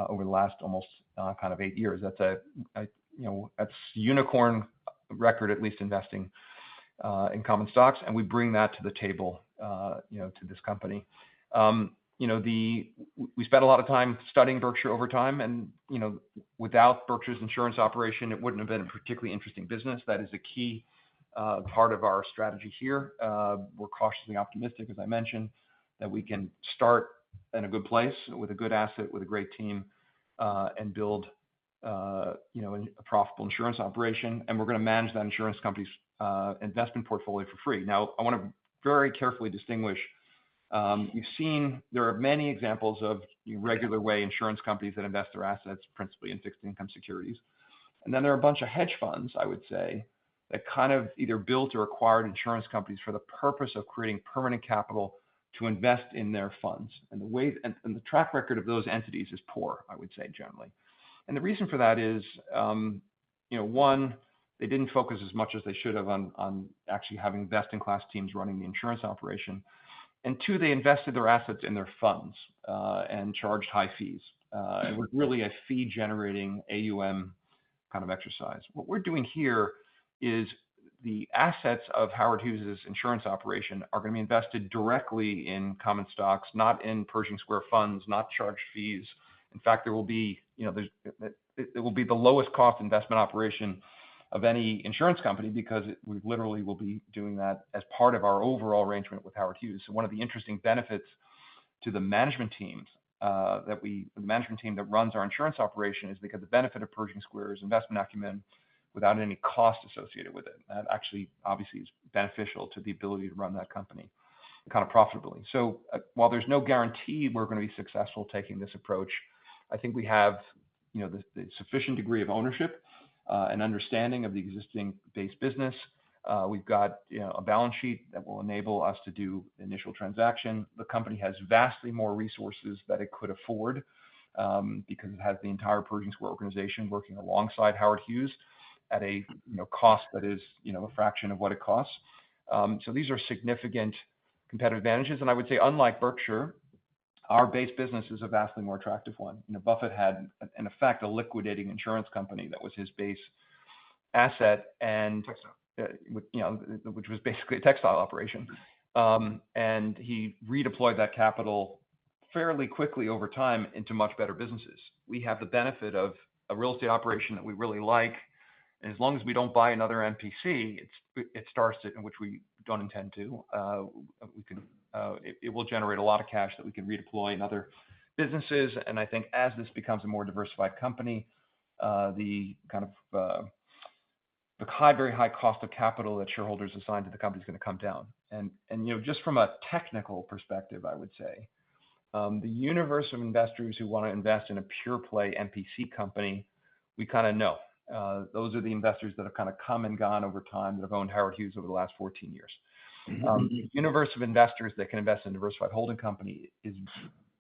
over the last almost kind of 8 years. That's that's unicorn record, at least investing in common stocks, and we bring that to the table, to this company. We spent a lot of time studying Berkshire over time, and without Berkshire's insurance operation, it wouldn't have been a particularly interesting business. That is a key part of our strategy here. We're cautiously optimistic, as I mentioned, that we can start in a good place with a good asset, with a great team, and build a profitable insurance operation. And we're going to manage that insurance company's investment portfolio for free. Now, I want to very carefully distinguish. You've seen there are many examples of regular way insurance companies that invest their assets principally in fixed income securities. And then there are a bunch of hedge funds, I would say, that kind of either built or acquired insurance companies for the purpose of creating permanent capital to invest in their funds. And the track record of those entities is poor, I would say, generally. And the reason for that is, one, they didn't focus as much as they should have on actually having best-in-class teams running the insurance operation. And two, they invested their assets in their funds and charged high fees. It was really a fee-generating AUM kind of exercise. What we're doing here is the assets of Howard Hughes' insurance operation are going to be invested directly in common stocks, not in Pershing Square funds, not charged fees. In fact, there will be, it will be the lowest cost investment operation of any insurance company because we literally will be doing that as part of our overall arrangement with Howard Hughes. So one of the interesting benefits to the management teams the management team that runs our insurance operation is they get the benefit of Pershing Square's investment acumen without any cost associated with it. That actually obviously is beneficial to the ability to run that company kind of profitably. So while there's no guarantee we're going to be successful taking this approach, I think we have the sufficient degree of ownership and understanding of the existing base business. We've got a balance sheet that will enable us to do the initial transaction. The company has vastly more resources that it could afford because it has the entire Pershing Square organization working alongside Howard Hughes at a cost that is a fraction of what it costs. So these are significant competitive advantages. And I would say, unlike Berkshire, our base business is a vastly more attractive one. Buffett had, in effect, a liquidating insurance company that was his base asset, and which was basically a textile operation. And he redeployed that capital fairly quickly over time into much better businesses. We have the benefit of a real estate operation that we really like. And as long as we don't buy another MPC, it starts to, which we don't intend to, it will generate a lot of cash that we can redeploy in other businesses. And I think as this becomes a more diversified company, the kind of the very high cost of capital that shareholders assign to the company is going to come down. And just from a technical perspective, I would say the universe of investors who want to invest in a pure play MPC company, we kind of know. Those are the investors that have kind of come and gone over time that have owned Howard Hughes over the last 14 years. The universe of investors that can invest in a diversified holding company is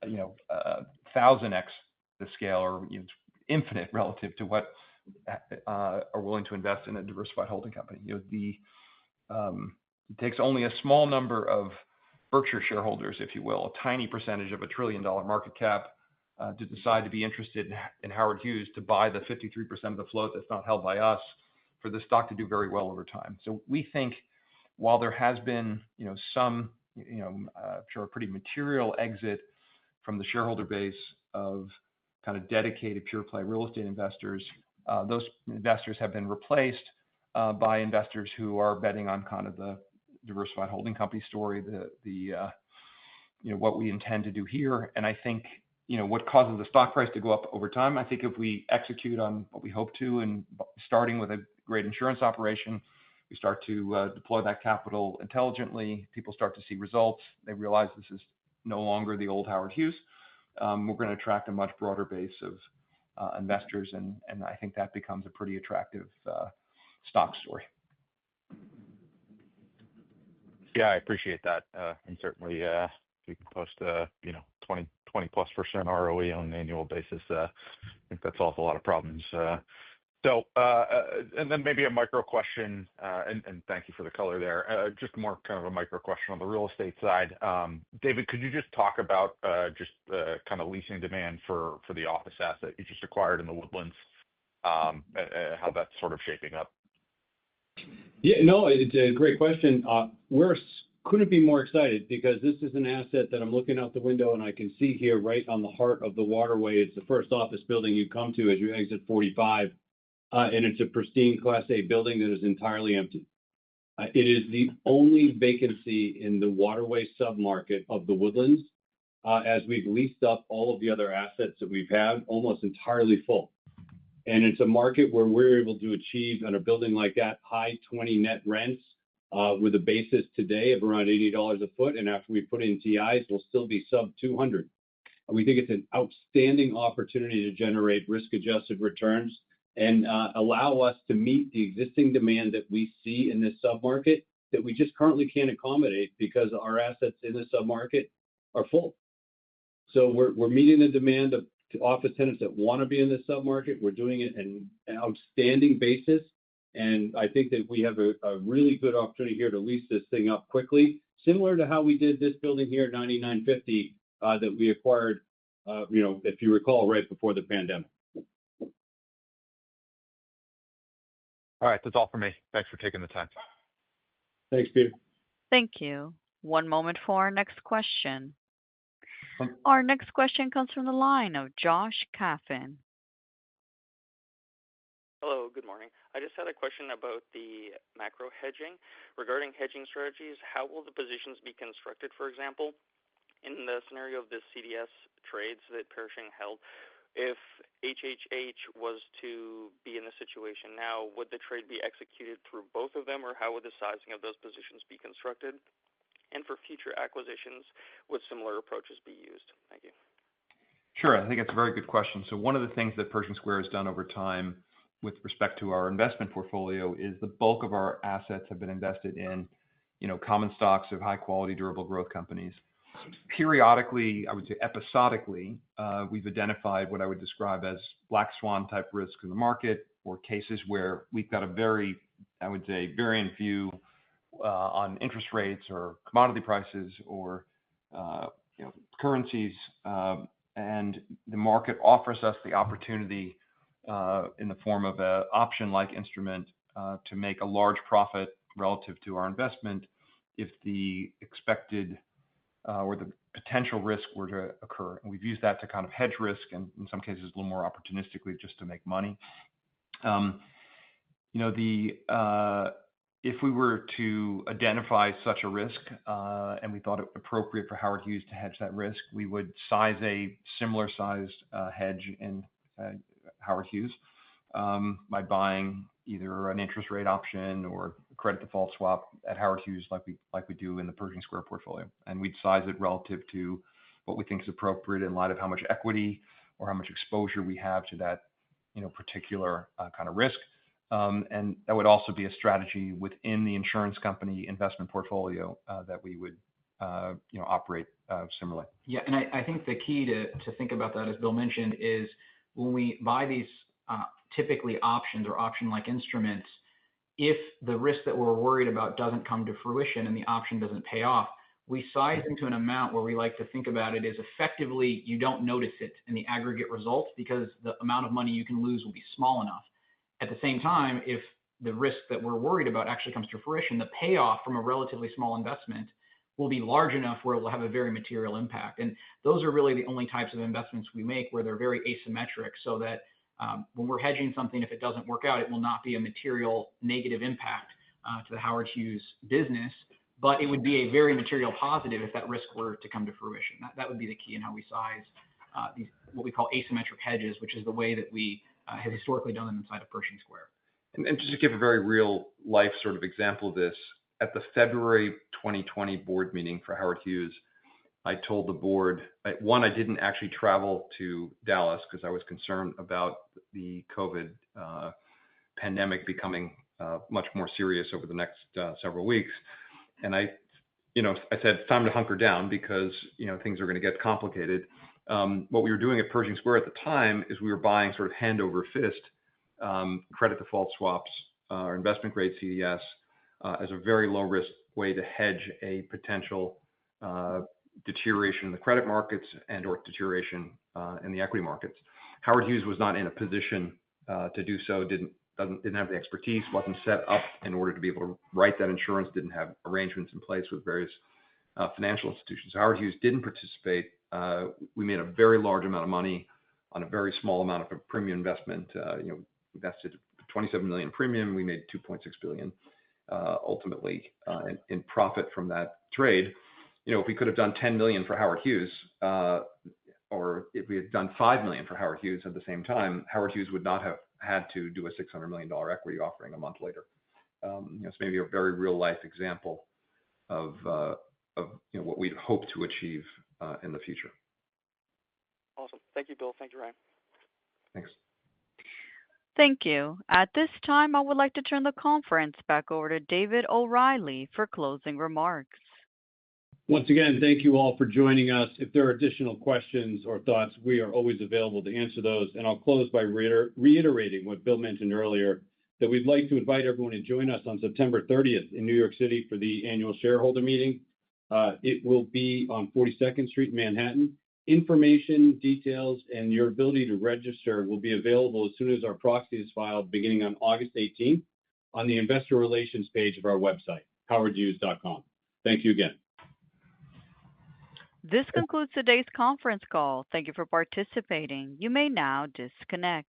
1,000x the scale, or infinite relative to what are willing to invest in a diversified holding company. It takes only a small number of Berkshire shareholders, if you will, a tiny percentage of $1 trillion market cap, to decide to be interested in Howard Hughes, to buy the 53% of the float that's not held by us, for the stock to do very well over time. So we think while there has been some sure a pretty material exit from the shareholder base of kind of dedicated pure play real estate investors, those investors have been replaced by investors who are betting on kind of the diversified holding company story, what we intend to do here. And I think what causes the stock price to go up over time, I think if we execute on what we hope to, and starting with a great insurance operation, we start to deploy that capital intelligently, people start to see results, they realize this is no longer the old Howard Hughes, we're going to attract a much broader base of investors, and I think that becomes a pretty attractive stock story. Yeah, I appreciate that. And certainly, if we can post 20+% ROE on an annual basis, I think that solves a lot of problems. And then maybe a micro question, and thank you for the color there. Just more kind of a micro question on the real estate side. David, could you just talk about kind of leasing demand for the office asset you just acquired in the Woodlands, how that's sort of shaping up? Yeah, no, it's a great question. Couldn't be more excited because this is an asset that I'm looking out the window and I can see here right on the heart of the waterway. It's the first office building you come to as you exit 45. And it's a pristine Class A building that is entirely empty. It is the only vacancy in the waterway submarket of the Woodlands, as we've leased up all of the other assets that we've had almost entirely full. And it's a market where we're able to achieve on a building like that high 20 net rents with a basis today of around $80 a foot. And after we put in TIs, we'll still be sub 200. We think it's an outstanding opportunity to generate risk-adjusted returns and allow us to meet the existing demand that we see in this submarket that we just currently can't accommodate because our assets in the submarket are full. So we're meeting the demand of office tenants that want to be in this submarket. We're doing it in an outstanding basis. And I think that we have a really good opportunity here to lease this thing up quickly, similar to how we did this building here, 9950, that we acquired if you recall, right before the pandemic. All right, that's all for me. Thanks for taking the time. Thanks, Peter. Thank you. One moment for our next question. Um, Our next question comes from the line of Josh Caffin. Hello, good morning. I just had a question about the macro hedging. Regarding hedging strategies, how will the positions be constructed, for example? In the scenario of the CDS trades that Pershing held, if HHH was to be in the situation now, would the trade be executed through both of them, or how would the sizing of those positions be constructed? And for future acquisitions, would similar approaches be used? Thank you. Sure, I think it's a very good question. So one of the things that Pershing Square has done over time with respect to our investment portfolio is the bulk of our assets have been invested in, common stocks of high quality, durable growth companies. Periodically, I would say episodically, we've identified what I would describe as black swan type risks in the market, or cases where we've got a very, I would say, variant view on interest rates or commodity prices or currencies, and the market offers us the opportunity in the form of an option-like instrument to make a large profit relative to our investment if the expected or the potential risk were to occur. And we've used that to kind of hedge risk, and in some cases a little more opportunistically just to make money. If we were to identify such a risk and we thought it appropriate for Howard Hughes to hedge that risk, we would size a similar sized hedge in Howard Hughes by buying either an interest rate option or a credit default swap at Howard Hughes like we do in the Pershing Square portfolio. And we'd size it relative to what we think is appropriate in light of how much equity or how much exposure we have to that particular kind of risk. And that would also be a strategy within the insurance company investment portfolio that we would operate similarly. Yeah, and I think the key to think about that, as Bill mentioned, is when we buy these typically options or option-like instruments, if the risk that we're worried about doesn't come to fruition and the option doesn't pay off, we size into an amount where we like to think about it as effectively you don't notice it in the aggregate results because the amount of money you can lose will be small enough. At the same time, if the risk that we're worried about actually comes to fruition, the payoff from a relatively small investment will be large enough where it will have a very material impact. And those are really the only types of investments we make where they're very asymmetric, so that when we're hedging something, if it doesn't work out, it will not be a material negative impact to the Howard Hughes business, but it would be a very material positive if that risk were to come to fruition. That would be the key in how we size these, what we call asymmetric hedges, which is the way that we have historically done them inside of Pershing Square. And just to give a very real life sort of example of this, at the February 2020 board meeting for Howard Hughes, I told the board, one, I didn't actually travel to Dallas because I was concerned about the COVID pandemic becoming much more serious over the next several weeks. And I said, it's time to hunker down because, things are going to get complicated. What we were doing at Pershing Square at the time is we were buying sort of hand over fist credit default swaps or investment grade CDS as a very low risk way to hedge a potential deterioration in the credit markets and or deterioration in the equity markets. Howard Hughes was not in a position to do so, didn't have the expertise, wasn't set up in order to be able to write that insurance, didn't have arrangements in place with various financial institutions. Howard Hughes didn't participate. We made a very large amount of money on a very small amount of a premium investment. Invested $27 million premium. We made $2.6 billion ultimately in profit from that trade. If we could have done $10 million for Howard Hughes, or if we had done $5 million for Howard Hughes at the same time, Howard Hughes would not have had to do a $600 million equity offering a month later. It's maybe a very real life example of what we'd hope to achieve in the future. Awesome. Thank you, Bill. Thank you, Ryan. Thanks. Thank you. At this time, I would like to turn the conference back over to David O'Reilly for closing remarks. Once again, thank you all for joining us. If there are additional questions or thoughts, we are always available to answer those. And I'll close by reiterating what Bill mentioned earlier, that we'd like to invite everyone to join us on September 30th in New York City for the annual shareholder meeting. It will be on 42nd Street in Manhattan. Information, details, and your ability to register will be available as soon as our proxy is filed beginning on August 18th on the investor relations page of our website, howardhughes.com. Thank you again. This concludes today's conference call. Thank you for participating. You may now disconnect.